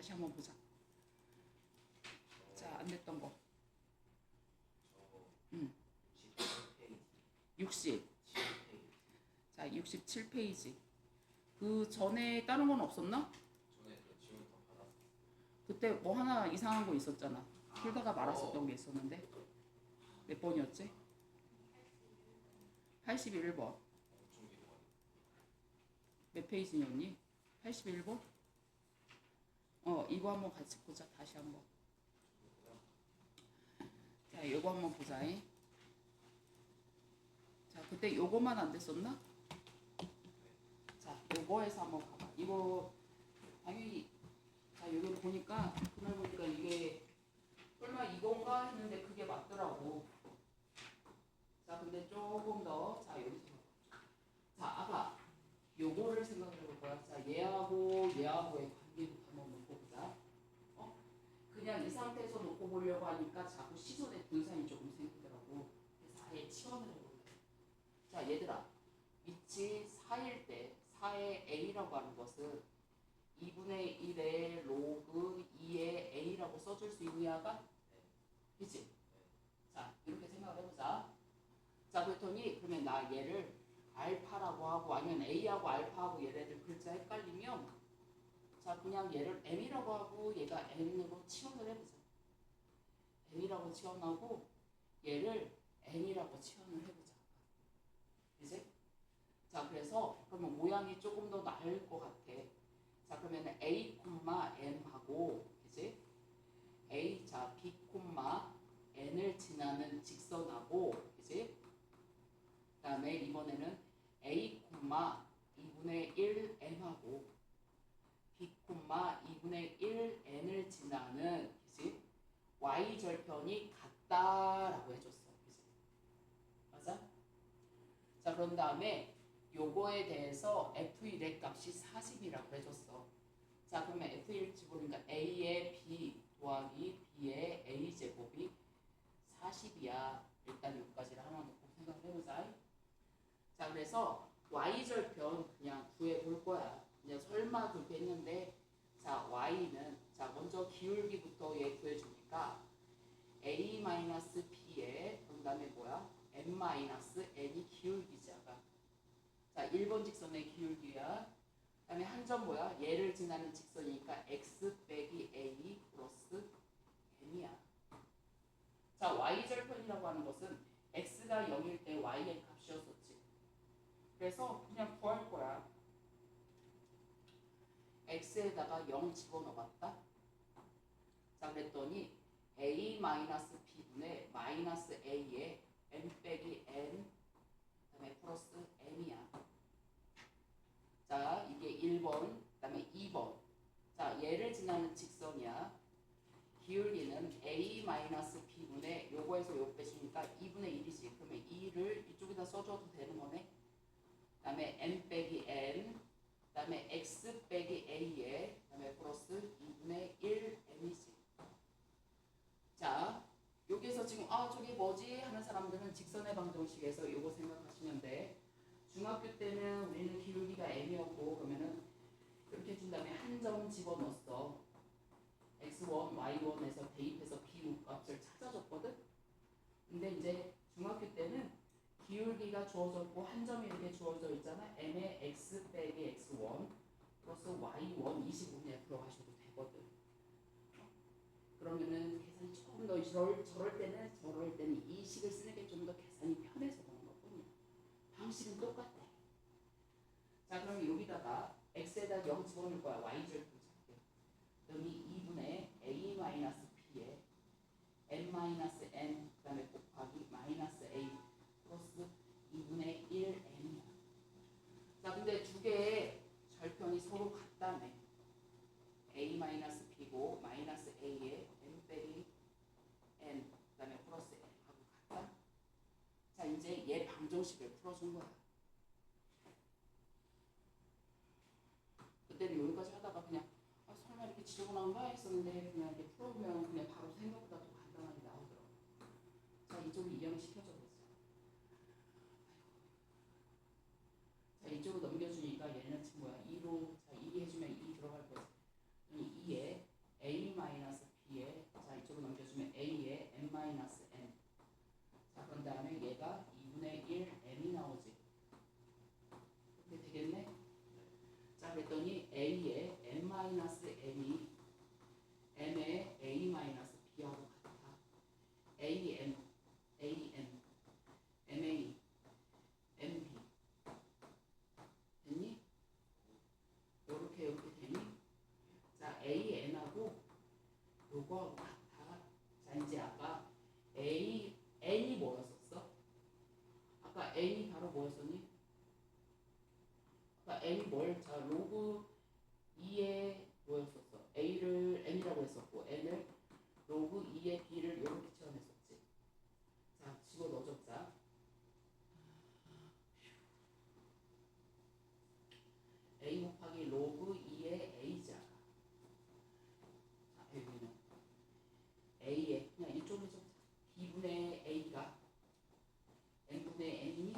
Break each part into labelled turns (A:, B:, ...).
A: 다시 한번 보자. 자, 안 됐던 거. 60. 자, 67페이지. 그 전에 다른 건 없었나?
B: 전에 그 지원 더 받았어.
A: 그때 뭐 하나 이상한 거 있었잖아. 풀다가 말았었던 게 있었는데. 몇 번이었지? 81번.
B: 엄청 길어.
A: 몇 페이지였니? 81번? 이거 한번 같이 보자. 다시 한번. 자, 요거 한번 보자. 자, 그때 요거만 안 됐었나? 자, 요거에서 한번 봐봐. 이거 당연히 자, 여기 보니까 그날 보니까 이게 설마 이건가 했는데 그게 맞더라고. 자, 근데 조금 더 자, 여기서 자, 아까 요거를 생각해 볼 거야. 자, 얘하고의 관계부터 한번 놓고 보자. 그냥 이 상태에서 놓고 보려고 하니까 자꾸 시선에 분산이 조금 생기더라고. 그래서 아예 치환을 해볼게. 자, 얘들아, 위치 4일 때 4의 a라고 하는 것은 2분의 1의 로그 2의 a라고 써줄 수 있냐가? 그치? 자, 이렇게 생각을 해보자. 자, 그랬더니 그러면 나 얘를 알파라고 하고 아니면 a하고 알파하고 얘네들 글자 헷갈리면 자, 그냥 얘를 m이라고 하고 얘가 n으로 치환을 해보자. m이라고 치환하고 얘를 n이라고 치환을 해보자. 그치? 자, 그래서 그러면 모양이 조금 더 나을 것 같아. 자, 그러면 a, m하고 그치? a, 자, b, n을 지나는 직선하고 그치? 그 다음에 이번에는 a, 2분의 1 m하고 b, 2분의 1 n을 지나는 그치? y절편이 같다라고 해줬어. 그치? 맞아? 자, 그런 다음에 요거에 대해서 f1의 값이 40이라고 해줬어. 자, 그러면 f1 집어넣으니까 a의 b 더하기 b의 a 제곱이 40이야. 일단 여기까지를 하나 놓고 생각을 해보자. 자, 그래서 y절편 그냥 구해볼 거야. 그냥 설마 그렇게 했는데 자, y는 자, 먼저 기울기부터 얘 구해주니까 a-b에 그 다음에 뭐야? m-n이 기울기자가 자, 1번 직선의 기울기야. 그 다음에 한 점 뭐야? 얘를 지나는 직선이니까 x 빼기 a 플러스 m이야. 자, y절편이라고 하는 것은 x가 0일 때 y의 값이었었지. 그래서 그냥 구할 거야. x에다가 0 집어넣어봤다. 자, 그랬더니 a-b분의 마이너스 a에 m 빼기 n 그 다음에 플러스 m이야. 자, 이게 1번, 그 다음에 2번. 자, 얘를 지나는 직선이야. 기울기는 a-b분의 요거에서 요거 빼주니까 2분의 1이지. 그러면 2를 이쪽에다 써줘도 되는 거네. 그 다음에 m 빼기 n, 그 다음에 x 빼기 a에, 그 다음에 플러스 2분의 1 m이지. 자, 여기에서 지금 저게 뭐지? 하는 사람들은 직선의 방정식에서 요거 생각하시면 돼. 중학교 때는 우리는 기울기가 m이었고 그러면은 이렇게 준 다음에 한 점 집어넣었어. x1, y1에서 대입해서 b 값을 찾아줬거든. 근데 이제 중학교 때는 기울기가 주어졌고 한 점이 이렇게 주어져 있잖아. m의 x 빼기 x1 플러스 y1 25에 들어가셔도 되거든. 그러면은 계산이 조금 더 저럴 때는 이 식을 쓰는 게 좀 더 계산이 편해서 그런 것뿐이야. 방식은 똑같아. 자, 그럼 여기다가 x에다 0 집어넣을 거야. y절편 찾게. 여기 2분의 a-b에 m-n 그 다음에 곱하기 마이너스 a 플러스 2분의 1n이야. 자, 근데 두 개의 절편이 서로 같다며. a-b고 마이너스 a에 m 빼기 n 그 다음에 플러스 n하고 같다. 자, 이제 얘 방정식을 풀어준 거야. 그때는 여기까지 하다가 그냥 설마 이렇게 지저분한가 했었는데 그냥 이렇게 풀어보면 그냥 바로 생각보다 더 간단하게 나오더라고. 자, 이쪽을 이해를 시켜줘 보자. 자, 이쪽으로 넘겨주니까 얘는 지금 뭐야? 2로 자, 2 해주면 2 들어갈 거지. 2에 요거하고 같아. 자 이제 아까 N이 뭐였었어? 아까 N이 바로 뭐였었니? 아까 N이 자 로그 2의 뭐였었어? A를 N이라고 했었고 N을 로그 2의 B를 이렇게 채워냈었지. 자 집어넣어줬자. A 곱하기 로그 2의 A자. 자 여기는 A에 그냥 이쪽으로 좀 B분의 A가 N분의 N이니?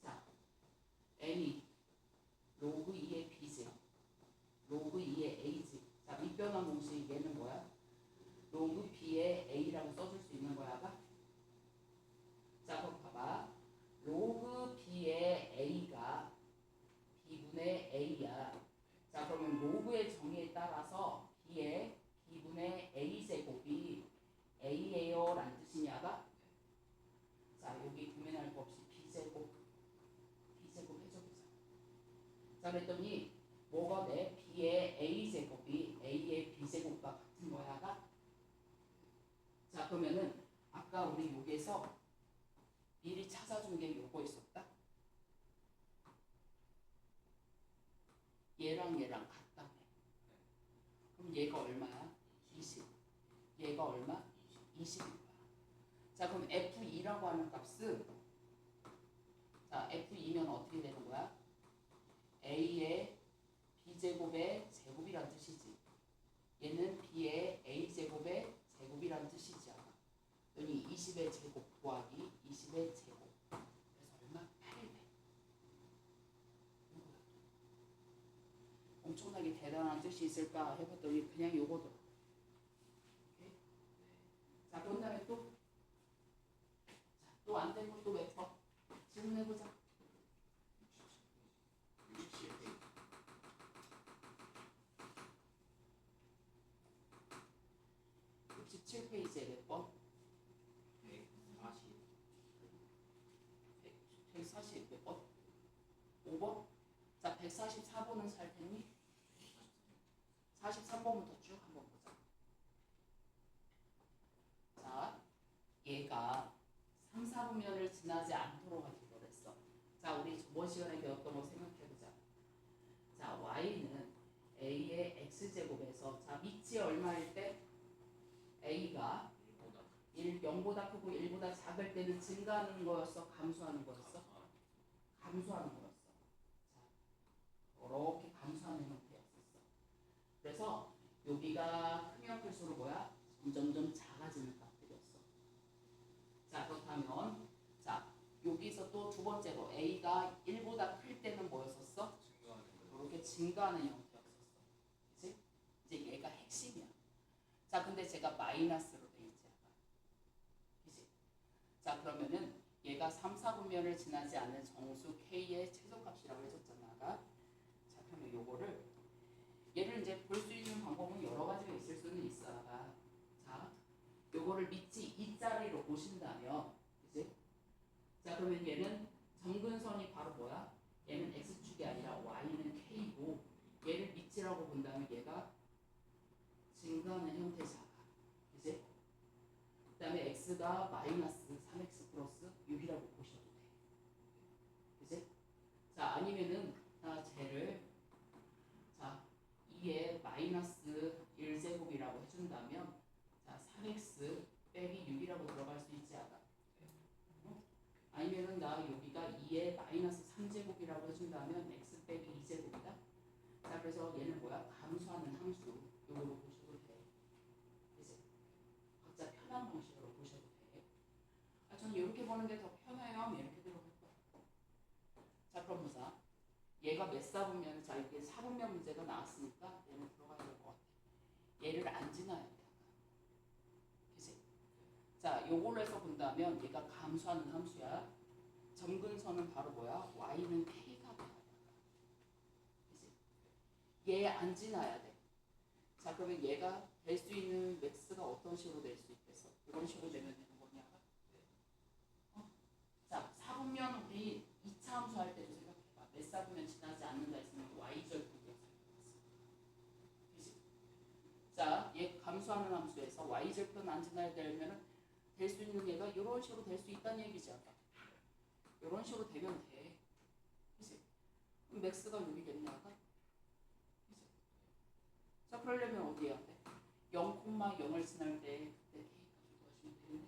A: 자 N이 로그 2의 B지 로그 2의 A지. 자 밑변환 공식 얘는 뭐야? 로그 B의 A라고 써줄 수 있는 거야 가? 자 그럼 봐봐. 로그 B의 A가 B분의 A야. 자 그러면 로그의 정의에 따라서 B분의 A제곱이 A예요 라는 뜻이냐가? 자 여기 구매할 거 없이 B제곱 해줘보자. 자 그랬더니 뭐가 돼? B의 A제곱이 A의 B제곱과 같은 거야가? 자 그러면은 아까 우리 여기에서 미리 찾아준 게 요거 있었다. 얘랑 같다며. 그럼 얘가 얼마야? 20. 얘가 얼마? 20인 거야. 자 그럼 F2라고 하는 값은 자 F2면 어떻게 되는 거야? A의 B제곱의 제곱이란 뜻이지. 얘는 B의 A제곱의 제곱이란 뜻이지. 그러니 20의 제곱 곱하기 20의 제곱. 그래서 얼마? 8배. 엄청나게 대단한 뜻이 있을까 해봤더니 그냥 요거더라. 자 그런 다음에 또 안 된 건 또 몇 번? 질문해보자. 67페이지에 몇 번? 140 몇 번? 5번? 자 144번은 살 테니 43번부터 쭉 한번 보자. 자 얘가 3, 4분면을 지나지 않도록 하기로 했어. 자 우리 저번 시간에 배웠던 거 생각해보자. 자 y는 a의 x제곱에서 자 밑이 얼마일 때? a가 0보다 크고 1보다 작을 때는 증가하는 거였어? 감소하는 거였어? 감소하는 거였어. 자, 이렇게 감소하는 형태였었어. 그래서 여기가 크면 클수록 뭐야? 점점 작아지는 값들이었어. 자 그렇다면 자 여기서 또 두 번째로 a가 1보다 클 때는 뭐였었어? 이렇게 증가하는 형태였었어. 그치? 이제 얘가 핵심이야. 자 근데 제가 마이너스로 돼 있지. 그치? 자 그러면은 얘가 3, 4분면을 지나지 않는 정수 K의 최소값이라고 해줬잖아. 아까. 자 그러면 요거를 얘를 이제 볼 수 있는 방법은 여러 가지가 있을 수는 있어. 아까. 자 요거를 밑이 이 자리로 보신다면 그치? 자 그러면 얘는 점근선이 바로 뭐야? 얘는 X축이 아니라 Y는 K고 얘를 밑이라고 본다면 얘가 증가하는 형태잖아. 그치? 그 다음에 X가 마이너스 3X 플러스 6이라고 보셔도 돼. 그치? 자 아니면은 쟤를 자 2에 마이너스 1제곱이라고 해준다면 자 3X 빼기 6이라고 들어갈 수 있지 않아? 아니면은 나 여기가 2에 마이너스 3제곱이라고 해준다면 x 빼기 2제곱이다. 자 그래서 얘는 뭐야? 감소하는 함수. 요거로 보셔도 돼. 그치? 각자 편한 방식으로 보셔도 돼. 아 저는 이렇게 보는 게 더 편해요. 하면 이렇게 들어갈 거야. 자 그럼 보자. 얘가 몇 사분면? 자 이게 사분면 문제가 나왔으니까 얘는 들어가야 될 것 같아. 얘를 안 지나야 돼. 그치? 자, 요걸로 해서 본다면 얘가 감소하는 함수야. 점근선은 바로 뭐야? y는 k가 돼야 돼. 그치? 얘 안 지나야 돼. 자, 그러면 얘가 될 수 있는 x가 어떤 식으로 될 수 있겠어? 이런 식으로 되면 되는 거냐? 자, 사분면 우리 2차 함수 할 때도 생각해봐. 몇 사분면 지나지 않는다 했으면 y절편이야. 그치? 자, 얘 감소하는 함수에서 y절편 안 지나야 되면 될 수 있는 얘가 이런 식으로 될 수 있다는 얘기지 아까. 이런 식으로 되면 돼. 그치? 그럼 맥스가 여기겠네 아까. 그치? 자 그러려면 어디 해야 돼? 0,0을 지날 때 그때 k값을 구하시면 되겠네.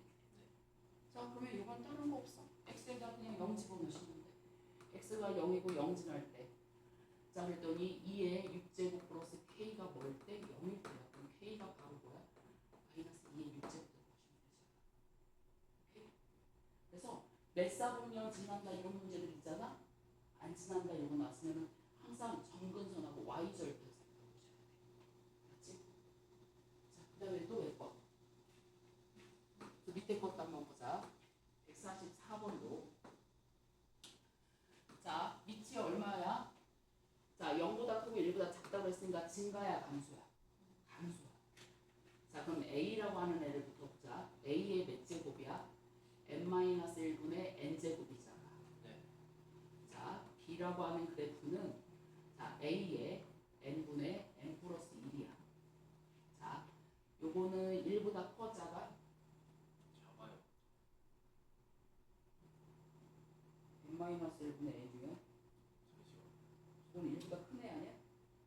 A: 자 그러면 이건 다른 거 없어. x에다 그냥 0 집어넣으시면 돼. x가 0이고 0 지날 때. 자 그랬더니 2의 6제곱 플러스 k가 뭘 때? 0일 때야. 그럼 k가 바로 뭐야? 마이너스 2의 6제곱 구하시면 되잖아. 그래서 몇4분면 지난다 이런 문제들 있잖아. 안 지난다 이런 거 나왔으면 항상 정근선하고 y절편 생각해 보셔야 돼. 맞지? 자 그다음에 또 몇 번? 그 밑에 것도 한번 보자. 144번도. 자 밑이 얼마야? 자 0보다 크고 1보다 작다고 했으니까 증가야 감소야? 감소야. 자 그럼 a라고 하는 애를 붙어보자. a의 몇 제곱이야? n-1분의 n제곱이잖아.
B: 네.
A: 자 b라고 하는 그래프는 자 a의 n분의 n 플러스 1이야. 자 요거는 1보다 커 작아?
B: 작아요.
A: n-1분의 n이면
B: 잠시만.
A: 그건 1보다 큰 애 아니야?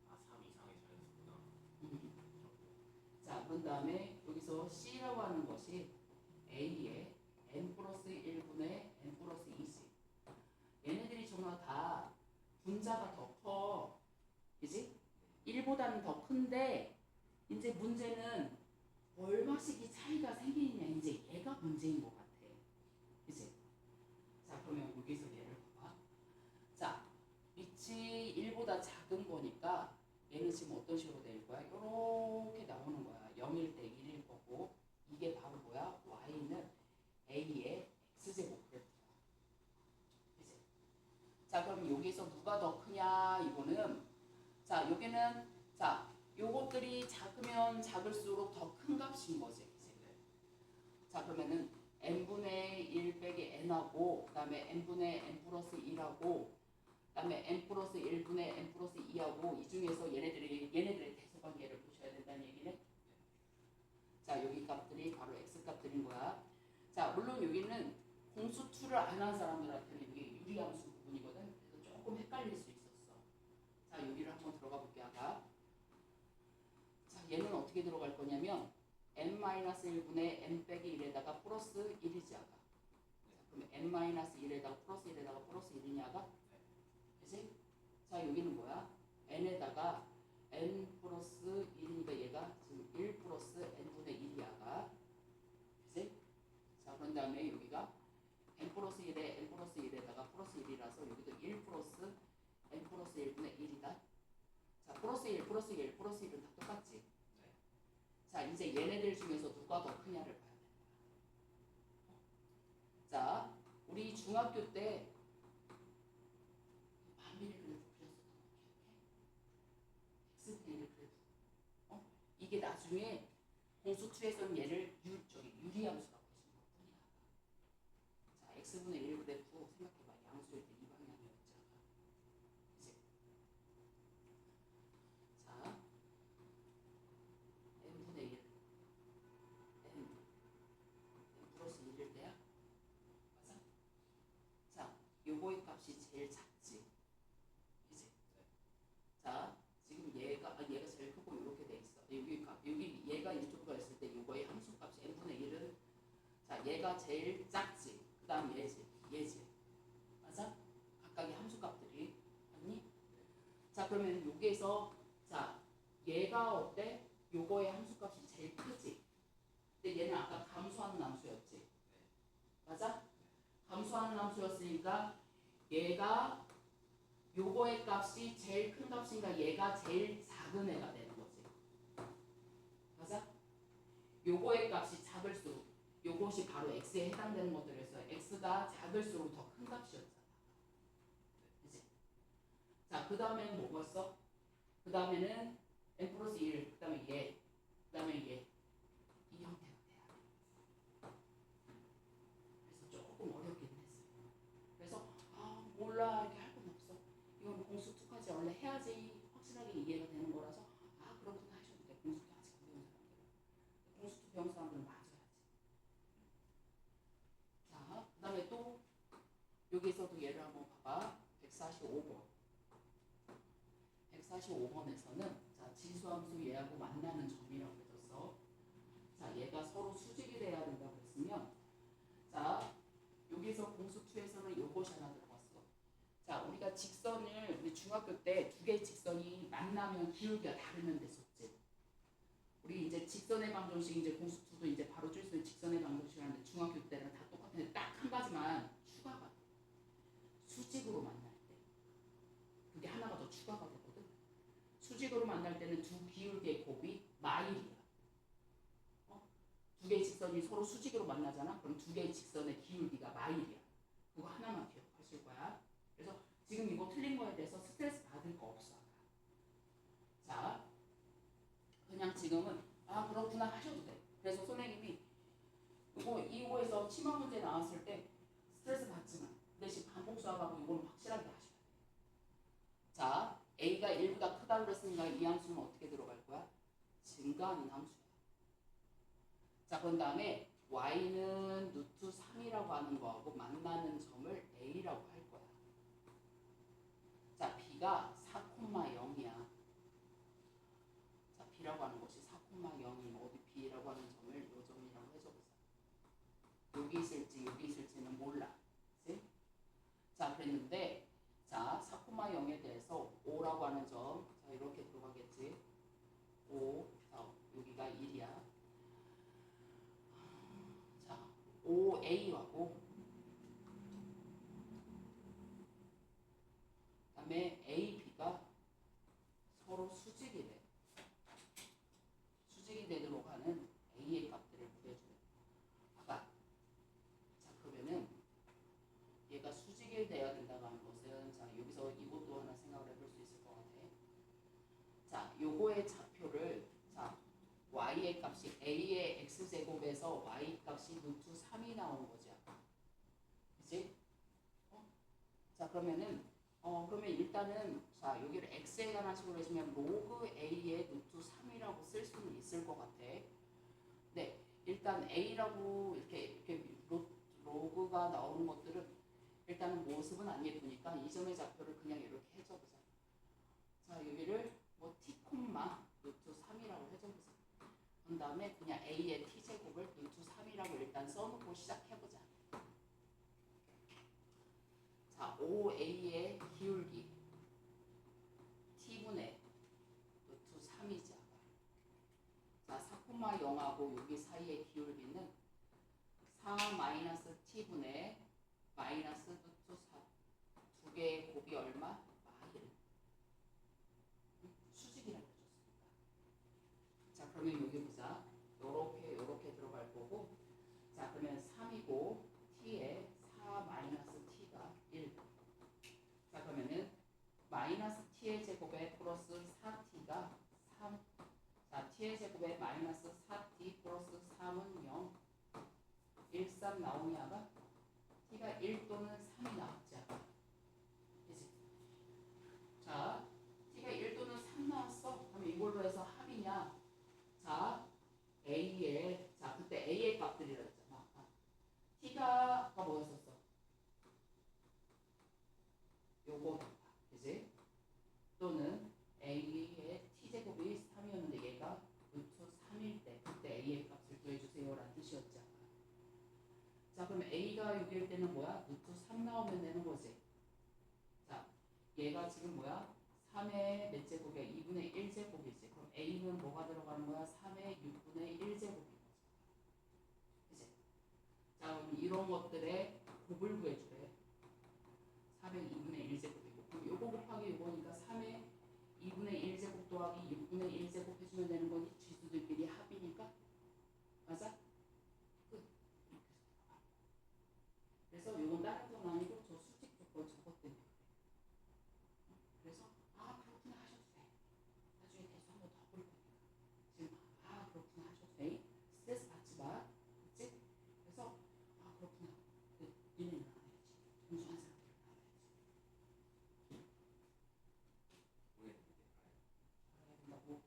B: 아, 3 이상의 자연수구나.
A: 자 그런 다음에 여기서 c라고 하는 것이 a의 n 플러스 1분의 n 플러스 2지. 얘네들이 전부 다 분자가 더 커. 그지? 1보다는 더 큰데 이제 문제는 얼마씩이 차이가 생기느냐. 이제 얘가 문제인 것 같아. 그지? 자 그러면 여기서 얘를 봐봐. 자 밑이 1보다 작은 거니까 얘는 지금 어떤 식으로 될 거야? 이렇게 나오는 거야. 0일 때 1일 거고 이게 바로 뭐야? y는 a의 x제곱 그래프야. 그치? 자 그럼 여기서 누가 더 크냐 이거는 자 여기는 자 요것들이 작으면 작을수록 더 큰 값인 거지. 그치? 자 그러면은 n분의 1 빼기 n하고 그 다음에 n분의 n 플러스 1하고 그 다음에 n 플러스 1분의 n 플러스 2하고 이 중에서 얘네들의 대소관계를 보셔야 된다는 얘기네. 자 여기 값들이 바로 x 값들인 거야. 자 물론 여기는 공수 2를 안 한 사람들한테는 이게 유리함수 부분이거든. 그래서 조금 헷갈릴 수 있었어. 자 여기를 한번 들어가 볼게 아까. 자 얘는 어떻게 들어갈 거냐면 n-1분의 n 빼기 1에다가 플러스 1이지 아까. 자 그러면 n-1에다가 플러스 1에다가 플러스 1이냐 아까. 그치? 자 여기는 뭐야? n에다가 n 플러스 1이니까 얘가 지금 1 플러스 n분의 1이야가. 그치? 자 그런 다음에 여기가 n 플러스 1에 n 플러스 1에다가 플러스 1이라서 여기도 1 플러스 n 플러스 1분의 1이다. 자 플러스 1 플러스 1 플러스 1은 다 똑같지?
B: 네.
A: 자 이제 얘네들 중에서 누가 더 크냐를 봐야 되는 거야. 자 우리 중학교 때 반비례 그래프 그렸었던 거 기억해? x분의 1 그래프. 이게 나중에 공수2에서는 얘를 유리함수라고 해주는 것뿐이야. 자 x분의 1 그래프 생각해봐. 양수일 때 이 방향이었잖아. 그치? 자 n분의 1 n 플러스 1일 때야. 맞아? 자 요거의 값이 제일 작지. 그치? 자 지금 얘가 제일 크고 이렇게 돼 있어. 여기 얘가 이쪽으로 했을 때 요거의 함수값이 n분의 1은 자 얘가 제일 작지. 그 다음 얘지. 맞아? 각각의 함수값들이 맞니? 자 그러면 여기에서 자 얘가 어때? 요거의 함수값이 제일 크지. 근데 얘는 아까 감소하는 함수였지. 맞아? 감소하는 함수였으니까 얘가 요거의 값이 제일 큰 값인가 얘가 제일 작은 애가 되는 거지. 맞아? 요거의 값이 작을수록 요것이 바로 x에 해당되는 것들에서 x가 작을수록 더 큰 값이었잖아. 그치? 자 그 다음에는 뭐가 써? 그 다음에는 n 플러스 1, 그 다음에 얘, 그 다음에 얘. 이 형태가 돼야 돼. 그래서 조금 어렵긴 했어요. 그래서 몰라 이렇게 할 건 없어. 이건 공수2까지 원래 해야지 확실하게 이해가 되는 거라서 그렇구나 하셔도 돼. 공수2 아직 안 배운 사람들은. 145번에서는 자, 지수함수 얘하고 만나는 점이라고 해줬어. 자, 얘가 서로 수직이 돼야 된다고 했으면 자, 여기서 공수2에서는 요것이 하나 들어갔어. 자, 우리가 직선을 우리 중학교 때 두 개의 직선이 만나면 기울기가 다르면 됐었지. 우리 이제 직선의 방정식 이제 공수2도 이제 바로 줄 수 있는 직선의 방정식 하는데 중학교 때는 다 똑같은데 딱 한 가지만 추가가 돼. 수직으로 만날 때. 그게 하나가 더 추가가 되거든. 수직으로 만날 때는 두 기울기의 곱이 마일이야. 두 개의 직선이 서로 수직으로 만나잖아. 그럼 두 개의 직선의 기울기가 마일이야. 그거 하나만 기억하실 거야. 그래서 지금 이거 틀린 거에 대해서 스트레스 받을 거 없어. 자, 그냥 지금은 아 그렇구나 하셔도 돼. 그래서 선생님이 이거 2호에서 치마 문제 나왔을 때 스트레스 받지만 대신 반복 수학하고 이거는 확실하게 하셔야 돼. 자, A가 1보다 크다고 그랬으니까 이 함수는 어떻게 들어갈 거야? 증가하는 함수야. 자, 그런 다음에 y는 루트 3이라고 하는 거하고 만나는 점을 a라고 할 거야. 자, b가 4,0이야. 자, b라고 하는 것이 4,0인 어디 b라고 하는 점을 요 점이라고 해줘보자. 여기 있을지는 몰라. 그치? 자, 그랬는데 자, 4,0에 대해서 5라고 하는 점, 자 이렇게 들어가겠지. 5, 자 여기가 1이야. 자, 5a하고 그다음에 ab가 서로 수직이 돼. 수직이 되도록 하는 a의 값들을 구해줘요. 아까 자 그러면은 얘가 수직이 돼야 된다고 하는 것은 자 여기서 이것도 하나 생각을 해볼 수 있을 것 같아. 자, 요거의 좌표를 자 y의 값이 a의 x제곱에서 y 값이 루트 3이 나온 거지 아까. 그치? 자 그러면은 그러면 일단은 자 여기를 x에 관한 식으로 해주면 로그 a의 루트 3이라고 쓸 수는 있을 것 같아. 네, 일단 a라고 이렇게 로그가 나오는 것들은 일단은 모습은 안 예쁘니까 이 점의 좌표를 그냥 이렇게 해줘보자. 자 여기를 뭐 t, 루트 3이라고 해줘보자. 그 다음에 그냥 a의 t제곱을 루트 3이라고 일단 써놓고 시작해보자. 자 5a의 기울기 t분의 루트 3이지. 자 4,0하고 여기 사이의 기울기는 4-t분의 마이너스 루트 4. 두 개의 곱이 얼마? 마일. 수직이라고 해줬으니까. 자 그러면 여기 보자. 요렇게 들어갈 거고. 자 그러면 3이고 t에 4-t가 1. 자 그러면은 마이너스 t의 제곱에 플러스 4t가 3. 자 t의 제곱에 마이너스 4t 플러스 3은 0. 1, 3 나오냐가 t가 1 또는 3이 나왔지 아까. 그치? 자 t가 1 또는 3 나왔어. 그럼 이걸로 해서 합이냐? 자 a의 자 그때 a의 값들이라 했잖아. t가 아까 뭐였었어? 요거 그치? 또는 a의 t제곱이 3이었는데 얘가 루트 3일 때 그때 a의 값을 구해주세요 라는 뜻이었지. 자 그럼 a가 6일 때는 뭐야? 루트 3 나오면 되는 거지. 자 얘가 지금 뭐야? 3의 몇 제곱이야? 2분의 1제곱이지. 그럼 a는 뭐가 들어가는 거야? 3의 6분의 1제곱인 거지. 그치? 자 그럼 이런 것들의 곱을 구해주래. 3의 2분의 1제곱이고 그럼 요거 곱하기 요거니까 3의 2분의 1제곱 더하기 6분의 1제곱 해주면 되는 거니 지수들끼리 합이니까 맞아? 그래서 이건 다른 건 아니고 저 수직 조건 저것 때문에 그래. 그래서 아 그렇구나 하셔도 돼. 나중에 계속 한번 더 볼 거니까. 지금 아 그렇구나 하셔도 돼. 스트레스 받지 마. 그치? 그래서 아 그렇구나. 니네는 알아야지. 공부한 사람들은 알아야지. 알아야 된다고.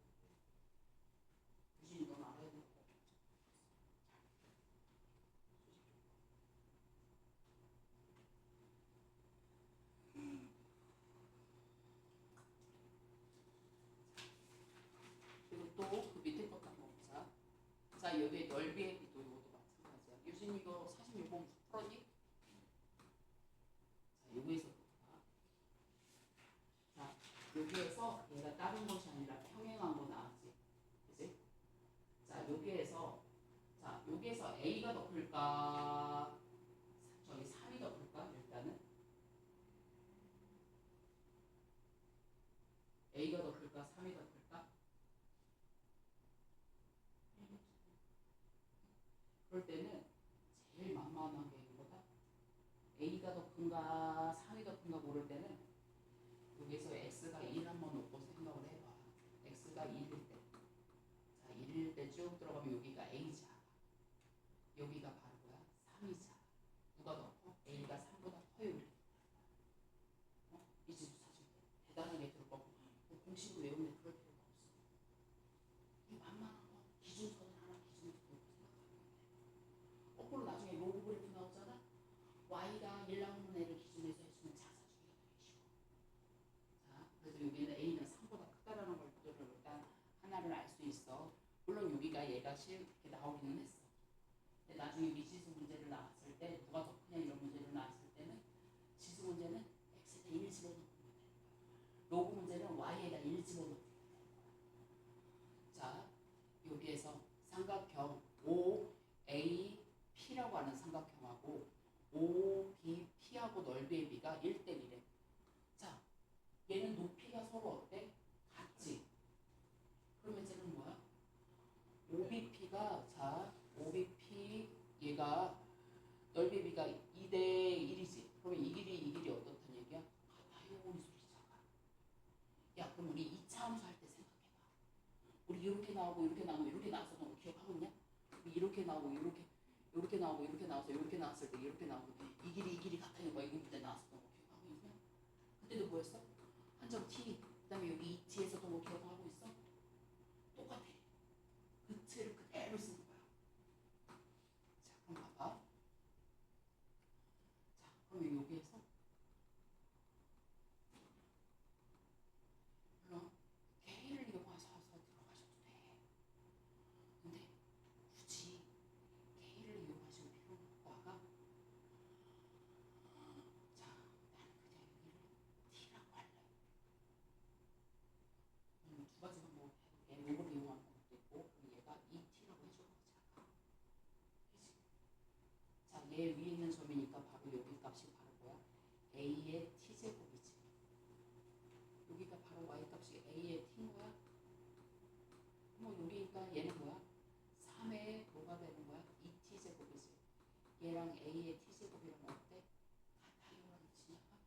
A: 여기 넓이의 비도 이것도 마찬가지야. 유진 이거 46번 풀었니? 자, 여기에서 볼까? 자, 여기에서 얘가 다른 것이 아니라 평행한 거 나왔지. 그치? 자, 여기에서 자, 여기에서 A가 더 클까? 저기 3이 더 클까? 일단은 A가 더 클까? 3이 더 클까? 그럴 때는 제일 만만한 게 이거다. A가 더 큰가 3이 더 큰가 고를 때는 여기서 X가 1 한번 놓고 생각을 해봐. X가 1일 때. 자, 1일 때 쭉 들어가면 여기가 A자. 여기가 바로 뭐야? 3이자. 누가 더 커? A가 3보다 커요. 이 지수 사실 대단하게 들을 거고 공식을 외우는데 그럴 필요가 없어. 이 만만한 거 기준선을 하나 기준으로 놓고 생각하면 돼. 거꾸로 나중에 로그 그래프 나오잖아. Y가 1 나오는 애를 기준에서 해주면 자사주기가 되게 쉬워. 자, 그래서 여기는 A는 3보다 크다라는 걸 일단 하나를 알 수 있어. 물론 여기가 얘가 이렇게 나오기는 했어. 근데 나중에 미지수 문제를 나왔을 때 누가 더 크냐 이런 문제를 나왔을 때는 지수 문제는 x에다 1 집어넣으면 되는 거야. 로그 문제는 y에다 1 집어넣으면 되는 거야. 자, 여기에서 삼각형 OAP라고 하는 삼각형하고 OBP하고 넓이의 비가 1대1에. 자, 얘는 높이가 서로 어때? 같지? 그러면 쟤는 뭐야? OBP가 자 OBP 얘가 넓이 비가 2대1이지. 그러면 이 길이 어떻다는 얘기야? 같아요 이 소리잖아. 야, 그럼 우리 2차 함수 할 때 생각해봐. 우리 이렇게 나오고 이렇게 나오고 이렇게 나왔었던 거 기억하고 있냐? 이렇게 나오고 이렇게 나오고 이렇게 나와서 이렇게 나왔을 때 이렇게 나오고 이 길이 같아요 뭐 이거 그때 나왔었던 거 기억하고 있냐? 그때도 뭐였어? 한 점 t 그다음에 여기 2t 했었던 거 기억하고 있어? 똑같아. 그 틀을 그대로 쓰는 거야. 자, 그럼 봐봐. 자, 그러면 여기에서 물론 K를 이용해서 들어가셔도 돼. 근데 굳이 K를 이용하실 필요는 없고 아까 자, 나는 그냥 여기를 T라고 할래. 두 가지 방법 해볼게. 로그를 이용하는 방법도 있고 그럼 얘가 2T라고 해주는 거지 아까. 그치? 자, 얘 위에 있는 점이니까 바로 여기 값이 바로 뭐야? A의 T제곱이지. 여기가 바로 Y 값이 A의 T인 거야? 뭐 여기니까 얘는 뭐야? 3의 뭐가 되는 거야? 2T제곱이지. 얘랑 A의 T제곱이랑 어때? 같아요라는 뜻이냐가?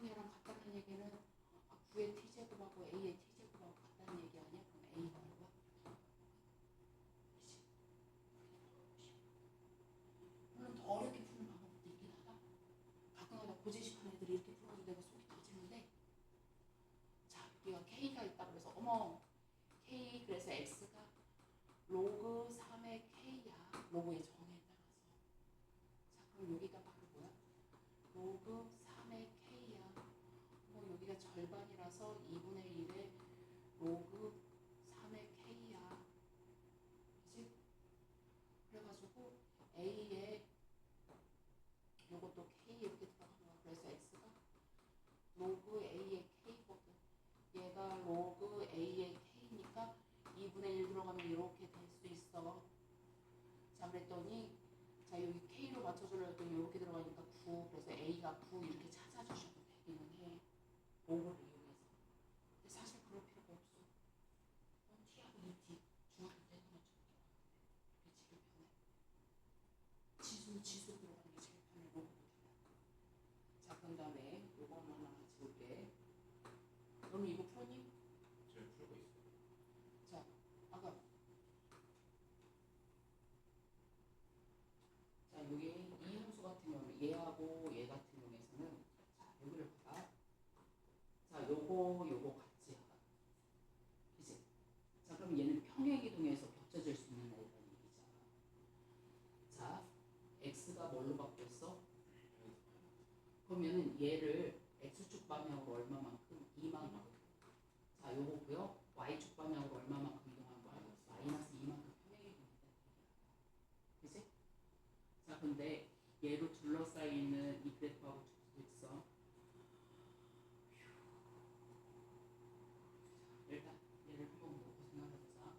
A: 얘랑 같다는 얘기는 9의 T제곱하고 A의 T제곱하고 같다는 얘기 아니야? 그럼 A가 뭐야? 그치? 물론 더 어렵게 푸는 방법도 있긴 하다. 가끔가다 고지식한 애들이 이렇게 풀어도 내가 속이 터지는데 자, 여기가 K가 있다 그래서 어머 K 그래서 X가 로그 3의 K야. 로그의 정에 따라서. 자, 그럼 여기가 바로 뭐야? 로그 3의 K야. 뭐 여기가 절반이라서 2분의 1의 로그 3의 K야. 그치? 그래가지고 A에 요것도 K 이렇게 들어간 거야. 그래서 X가 로그 A의 K거든. 얘가 로그 A의 K니까 2분의 1 들어가면 이렇게 될 수 있어. 자, 그랬더니 자, 여기 K로 맞춰주려 했더니 이렇게 들어가니까 9. 그래서 A가 9 이렇게 찾아주셔도 되기는 해. 로그를 이용해서. 근데 사실 그럴 필요가 없어. T하고 2T 중학교 때 해놓은 그게 제일 편해. 지수 들어가는 게 제일 편해. 로그보다. 자, 그 다음에 요거 하나 같이 볼게. 너는 이거 풀었니?
B: 잘 풀고 있어요.
A: 자, 아까 자, 여기 이 함수 같은 경우는 얘하고 얘 같은 경우에서는 자, 여기를 봐봐. 자, 요거 같이 하다. 그치? 자, 그럼 얘는 평행이동에서 겹쳐질 수 있는 애라는 얘기잖아. 자, x가 뭘로 바뀌었어? 그러면은 얘를 x축 방향으로 얼마만큼? 2만큼. 자, 요거고요. y축 방향으로 얼마만큼 이동한 거야? 마이너스 2만큼 평행 얘로 둘러싸이는 이 그래프하고 직선. 일단 얘를 한번 놓고 생각해보자. 자,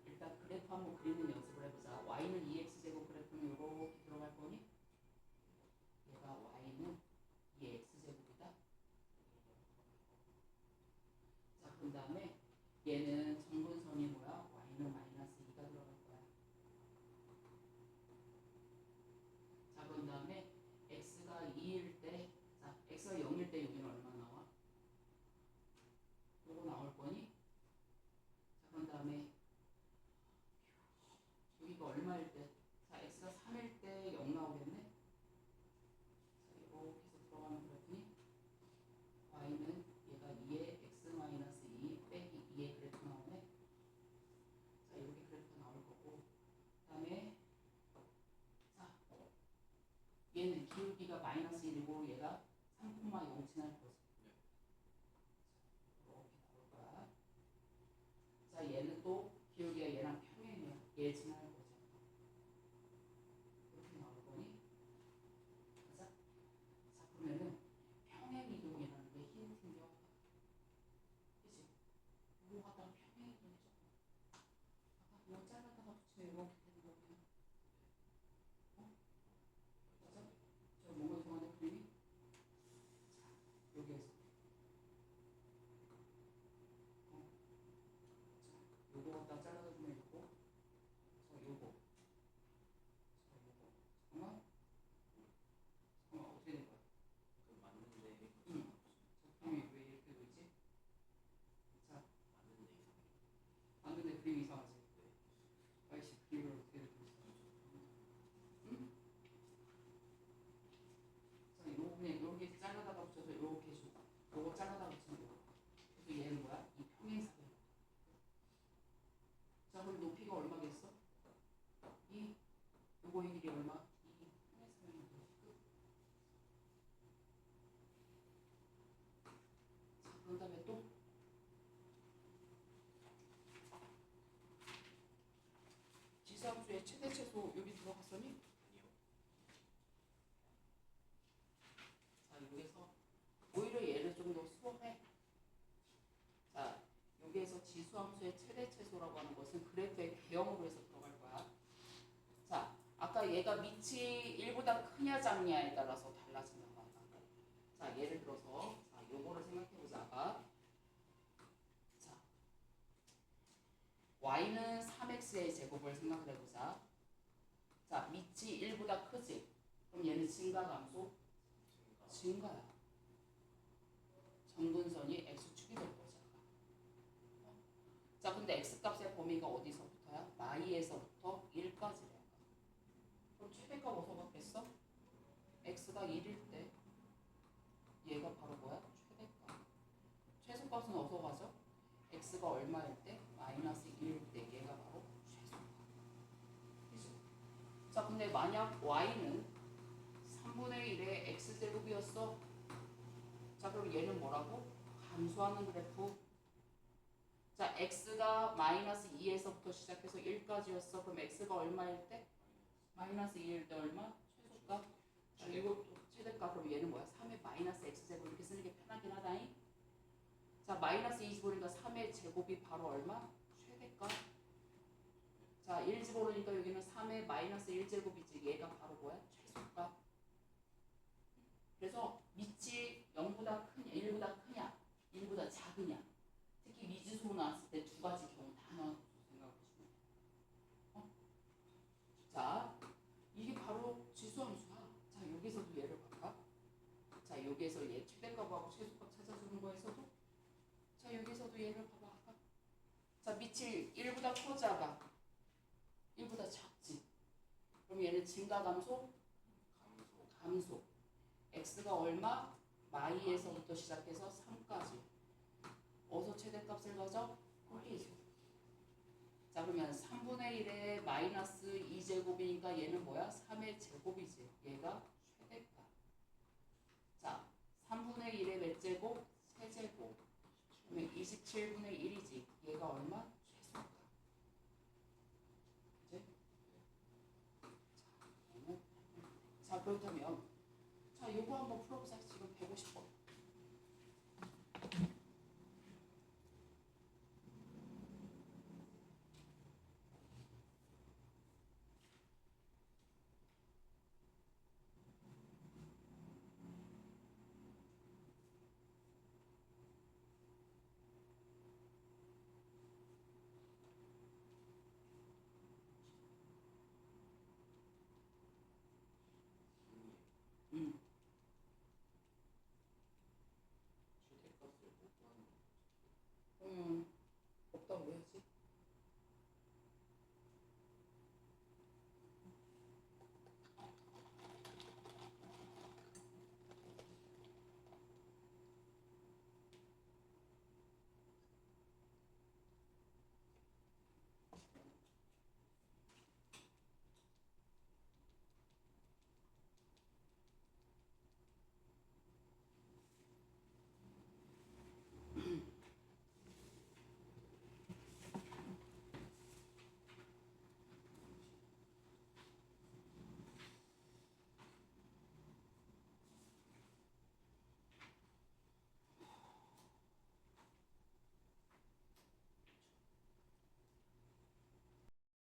A: 일단 그래프 한번 그리는 연습을 해보자. y는 2x제곱 그래프는 이렇게 들어갈 거니? 얘가 y는 2x제곱이다. 자, 그 다음에 얘는 정분선이 뭐야? y는 마이너스 2가 들어갈 거야. 자, 그 다음에 x가 2일 때, 자, x가 0일 때 여기는 얼마 나와? 요거 나올 거니? 자, 그 다음에 여기가 얼마일 때? 자, x가 3일 때 0 나오겠네? 자, 이렇게 해서 들어가는 그래프니 y는 얘가 2의 x 마이너스 2 빼기 2의 그래프 나오네. 자, 이렇게 그래프 나올 거고, 그 다음에 자, 얘는 기울기가 마이너스 1이고 얘가 3,0 지날 거지. 이렇게 나올 거야. 자, 얘는 또 기울기가 얘랑 평행이야. 얘 지날 거지. 이렇게 나올 거니? 가자. 자, 그러면은 평행 이동이라는 게 힌트인데, 그치? 이거 갖다가 평행 이동해줘. 아까 이거 잘라다가 붙이면 이렇게 되는 거고요. 맞아? 저 뭔가 이상하네 그림이? 자, 여기에서 자, 요거 갖다 잘라서 주면 이거. 자, 요거. 자, 요거. 잠깐만. 잠깐만, 어떻게 된 거야?
B: 그 맞는데
A: 응. 자, 그림이 왜 이렇게 되지? 자,
B: 맞는데 이상해.
A: 맞는데 그림이 이상하지? 아이씨, 그림을 어떻게 된 거지? 응? 자, 요거 그냥 이렇게 잘라다가 붙여서 이렇게 해줘. 요거 잘라다가 붙이면 돼. 그래서 얘는 뭐야? 이 평행사변. 자, 그럼 높이가 얼마겠어? 이 요거의 길이 얼마? 이 평행사변이 돼. 자, 그런 다음에 또 지수함수의 최대 최소 여기 들어갔더니,
B: 아니요.
A: 자, 여기서 오히려 얘를 좀 더 수월해. 자, 여기에서 지수함수의 최대 최소라고 하는 것은 그래프의 개형으로 해서 들어갈 거야. 자, 아까 얘가 밑이 1보다 크냐 작냐에 따라서 달라진다고 한다. 자, 예를 들어서 자, 요거를 생각해보자. 아까 자, y는 3x의 제곱을 생각을 해보자. 자, 밑이 1보다 크지? 그럼 얘는 증가 감소? 증가야. 정분선이 x축이 될 거지. 자, 근데 x값의 범위가 어디서부터야? y에서부터 1까지래. 그럼 최대값 어디서 받겠어? x가 1일 때 얘가 바로 뭐야? 최대값. 최소값은 어디서 가죠? x가 얼마일 때? 마이너스 1일 때 얘가 바로 최소값. 그죠? 자, 근데 만약 y는 3분의 1의 x제곱이었어. 자, 그럼 얘는 뭐라고? 감소하는 그래프. 자, x가 마이너스 2에서부터 시작해서 1까지였어. 그럼 x가 얼마일 때? 마이너스 2일 때 얼마? 최소값. 자, 이것도 최대값. 그럼 얘는 뭐야? 3의 마이너스 x제곱 이렇게 쓰는 게 편하긴 하다잉. 자, 마이너스 2 집어넣으니까 3의 제곱이 바로 얼마? 최대값. 자, 1 집어넣으니까 여기는 3의 마이너스 1제곱이지. 얘가 바로 뭐야? 최소값. 그래서 밑이 0보다 크냐, 1보다 크냐, 1보다 작으냐. 특히 미지수 나왔을 때 두 가지 경우 다 나와서 생각해주면 돼. 자, 이게 바로 지수함수야. 자, 여기서도 얘를 볼까? 자, 여기에서 얘 최대값하고 최소값 찾아주는 거에서도 자, 여기서도 얘를 봐봐. 아까 자, 밑이 1보다 커 작아? 1보다 작지? 그럼 얘는 증가 감소? 감소. x가 얼마? 마이에서부터 시작해서 3까지. 어디서 최대값을 가져? 여기에서. 자, 그러면 3분의 1의 마이너스 2제곱이니까 얘는 뭐야? 3의 제곱이지. 얘가 최대값. 자, 3분의 1의 몇 제곱? 세제곱. 그러면 27분의 1이지. 얘가 얼마? 최소값. 그치? 자, 얘는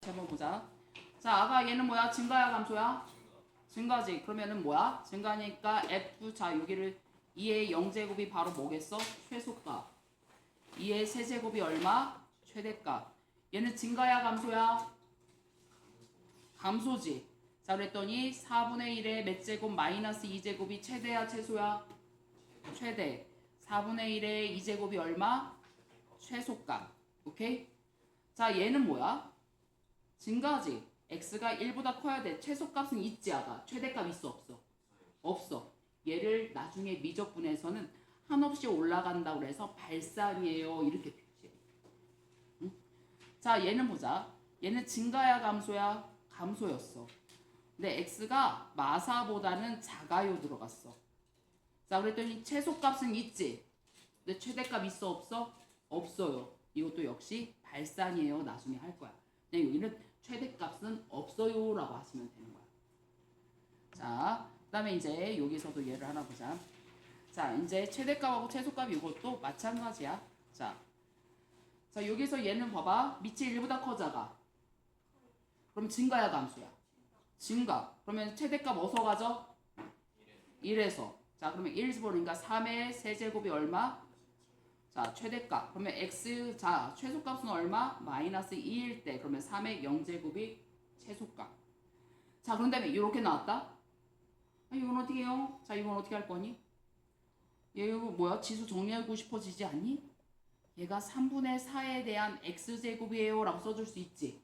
A: 같이 한번 보자. 자, 아가 얘는 뭐야? 증가야 감소야? 증가지. 그러면은 뭐야? 증가니까 F. 자, 여기를 2의 0제곱이 바로 뭐겠어? 최소값. 2의 세제곱이 얼마? 최대값. 얘는 증가야 감소야? 감소지. 자, 그랬더니 4분의 1의 몇 제곱 마이너스 2제곱이 최대야 최소야? 최대. 4분의 1의 2제곱이 얼마? 최소값. 오케이? 자, 얘는 뭐야? 증가지. x가 1보다 커야 돼. 최소값은 있지 아가. 최대값 있어 없어? 없어. 얘를 나중에 미적분에서는 한없이 올라간다고 해서 발산이에요. 이렇게 표시해. 응? 자, 얘는 보자. 얘는 증가야 감소야? 감소였어. 근데 x가 마사보다는 작아요 들어갔어. 자, 그랬더니 최소값은 있지. 근데 최대값 있어 없어? 없어요. 이것도 역시 발산이에요. 나중에 할 거야. 근데 여기는 최대값은 없어요 라고 하시면 되는 거야. 자, 그 다음에 이제 여기서도 예를 하나 보자. 자, 이제 최대값하고 최소값 이것도 마찬가지야. 자, 여기서 얘는 봐봐. 밑이 1보다 커져가. 그럼 증가야 감소야? 증가. 그러면 최대값 어디서 가져? 1에서. 자, 그러면 1에서 보니까 3의 세제곱이 얼마? 자, 최대값. 그러면 x. 자, 최소값은 얼마? 마이너스 2일 때. 그러면 3의 0제곱이 최소값. 자, 그런 다음에 이렇게 나왔다. 아, 이건 어떻게 해요? 자, 이건 어떻게 할 거니? 얘 이거 뭐야? 지수 정리하고 싶어지지 않니? 얘가 3분의 4에 대한 x제곱이에요 라고 써줄 수 있지.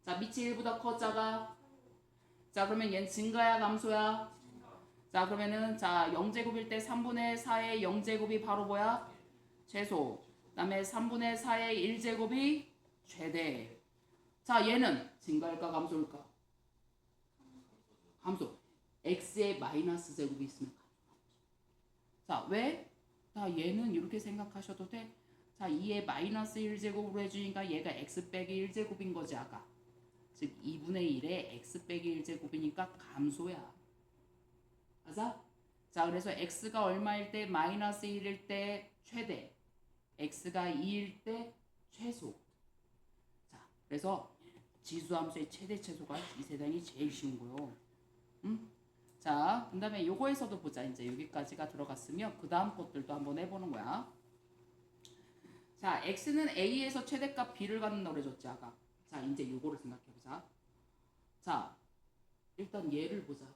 A: 자, 밑이 1보다 커 작아? 자, 그러면 얘는 증가야 감소야? 자, 그러면은 자 0제곱일 때 3분의 4의 0제곱이 바로 뭐야? 최소. 그 다음에 3분의 4의 1제곱이 최대. 자, 얘는 증가일까 감소일까? 감소. x의 마이너스 제곱이 있으면 감소. 자, 왜? 자, 얘는 이렇게 생각하셔도 돼. 자, 2의 마이너스 1제곱으로 해주니까 얘가 x 빼기 1제곱인 거지 아까. 즉 2분의 1의 x 빼기 1제곱이니까 감소야. 맞아? 자, 그래서 x가 얼마일 때? 마이너스 1일 때 최대. x가 2일 때 최소. 자, 그래서 지수함수의 최대 최소가 이 세상이 제일 쉬운 거요. 응? 자, 그 다음에 요거에서도 보자. 이제 여기까지가 들어갔으면 그 다음 것들도 한번 해보는 거야. 자, x는 a에서 최대값 b를 갖는다고 그래줬지 아까. 자, 이제 요거를 생각해보자. 자, 일단 얘를 보자.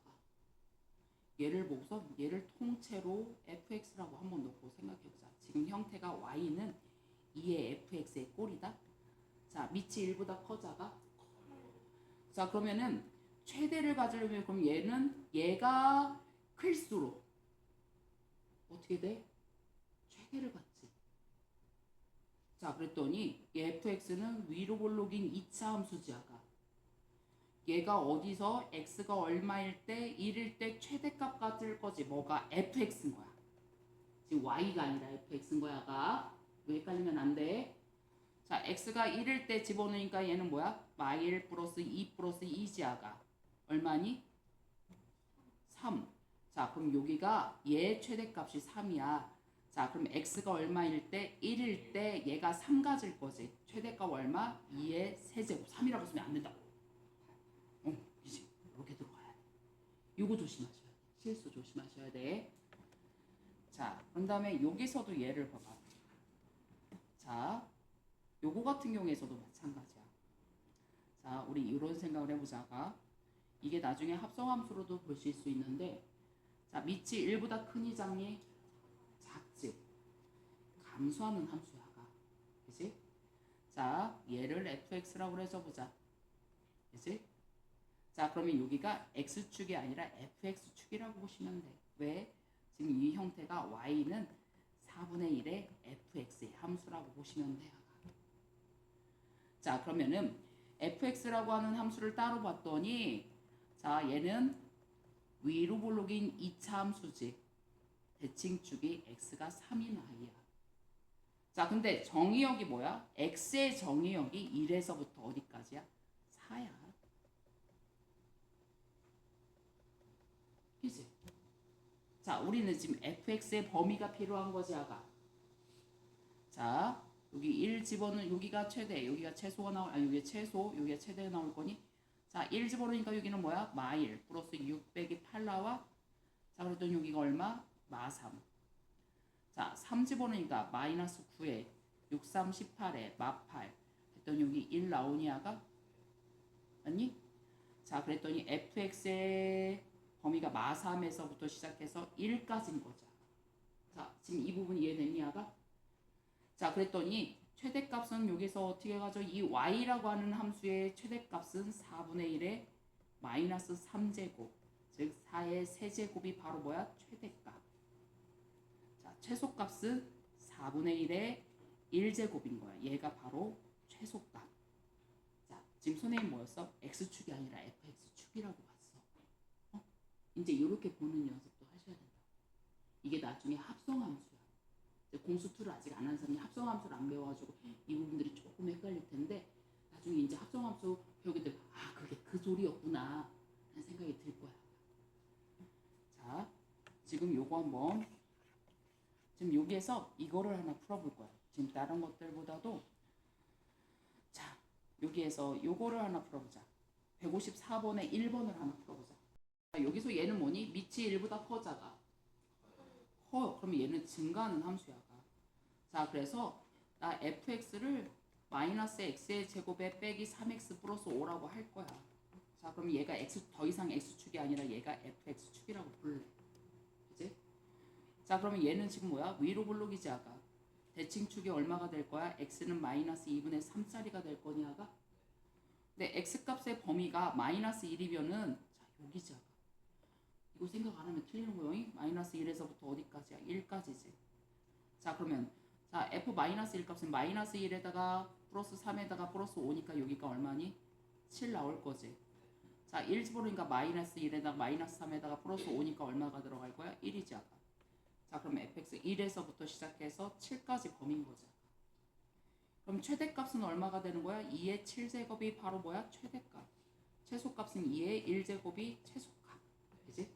A: 얘를 보고서 얘를 통째로 fx라고 한번 놓고 생각해보자. 지금 형태가 y는 2의 fx의 꼴이다. 자, 밑이 1보다 커자가. 자, 그러면은 최대를 가지려면 그럼 얘가 클수록 어떻게 돼? 최대를 갖지. 자, 그랬더니 fx는 위로 볼록인 2차 함수지 아까. 얘가 어디서 x가 얼마일 때 1일 때 최대값 같을 거지. 뭐가 fx인 거야. 지금 y가 아니라 fx인 거야가. 왜 헷갈리면 안 돼. 자, x가 1일 때 집어넣으니까 얘는 뭐야? y1 플러스 2 플러스 2지 아가. 얼마니? 3. 자, 그럼 여기가 얘 최대값이 3이야. 자, 그럼 x가 얼마일 때? 1일 때 얘가 3 가질 거지. 최대값 얼마? 2의 세제곱. 3이라고 쓰면 안 된다고. 이제 이렇게 들어가야 돼. 요거 조심하셔야 돼. 실수 조심하셔야 돼. 자, 그런 다음에 여기서도 얘를 봐봐. 자, 요거 같은 경우에서도 마찬가지야. 자, 우리 이런 생각을 해보자가. 이게 나중에 합성함수로도 보실 수 있는데, 자, 밑이 1보다 크니 작니? 작지. 감소하는 함수야가. 그치? 자, 얘를 fx라고 해서 보자. 그치? 자, 그러면 여기가 x축이 아니라 fx축이라고 보시면 돼. 왜? 지금 이 형태가 y는 4분의 1의 fx의 함수라고 보시면 돼요. 자, 그러면은 fx라고 하는 함수를 따로 봤더니, 자, 얘는 위로 볼록인 2차 함수지. 대칭축이 x가 3인 y야. 자, 근데 정의역이 뭐야? x의 정의역이 1에서부터 어디까지야? 4야. 그치? 자, 우리는 지금 fx의 범위가 필요한 거지 아가. 자, 여기 1 집어넣으면 여기가 최대, 여기가 최소가 나올, 여기가 최소, 여기가 최대가 나올 거니. 자, 1 집어넣으니까 여기는 뭐야? 마일 플러스 6 빼기 8 나와. 자, 그랬더니 여기가 얼마? 마3. 자, 3 집어넣으니까 마이너스 9에 6, 3, 18에 마8. 그랬더니 여기 1 나오니 아가? 맞니? 자, 그랬더니 fx의 범위가 마3에서부터 시작해서 1까지인 거죠. 자, 지금 이 부분 이해됐니 아가? 자, 그랬더니 최대값은 여기서 어떻게 가죠? 이 y라고 하는 함수의 최대값은 4분의 1의 마이너스 3제곱, 즉 4의 세제곱이 바로 뭐야? 최대값. 자, 최소값은 4분의 1의 1제곱인 거야. 얘가 바로 최소값. 자, 지금 선생님 뭐였어? x축이 아니라 fx축이라고 봤어. 이제 이렇게 보는 연습도 하셔야 된다. 이게 나중에 합성함수야. 공수2를 아직 안 한 사람이 합성함수를 안 배워가지고 이 부분들이 조금 헷갈릴 텐데 나중에 이제 합성함수 배우게 되면 아, 그게 그 소리였구나 라는 생각이 들 거야. 자, 지금 요거 한번, 지금 여기에서 이거를 하나 풀어볼 거야. 지금 다른 것들보다도. 자, 여기에서 요거를 하나 풀어보자. 154번에 1번을 하나 풀어보자. 자, 여기서 얘는 뭐니? 밑이 1보다 커, 작아? 커요. 그러면 얘는 증가하는 함수야. 자, 그래서 나 fx를 마이너스 x의 제곱에 빼기 3x 플러스 5라고 할 거야. 자, 그럼 얘가 x, 더 이상 x축이 아니라 얘가 fx축이라고 부를래. 그치? 자, 그러면 얘는 지금 뭐야? 위로 블록이지 아가. 대칭축이 얼마가 될 거야? x는 마이너스 2분의 3짜리가 될 거니 아가? 근데 x값의 범위가 마이너스 1이면은 자, 여기지 아가. 이거 생각 안 하면 틀리는 거요. 마이너스 1에서부터 어디까지야? 1까지지. 자, 그러면 자, f-1 값은 마이너스 1에다가 플러스 3에다가 플러스 5니까 여기가 얼마니? 7 나올 거지. 자, 1 집어넣으니까 마이너스 1에다가 마이너스 3에다가 플러스 5니까 얼마가 들어갈 거야? 1이지 아까. 자, 그럼 fx 1에서부터 시작해서 7까지 범인 거지. 그럼 최대값은 얼마가 되는 거야? 2의 7제곱이 바로 뭐야? 최대값. 최소값은 2의 1제곱이 최소값. 그지?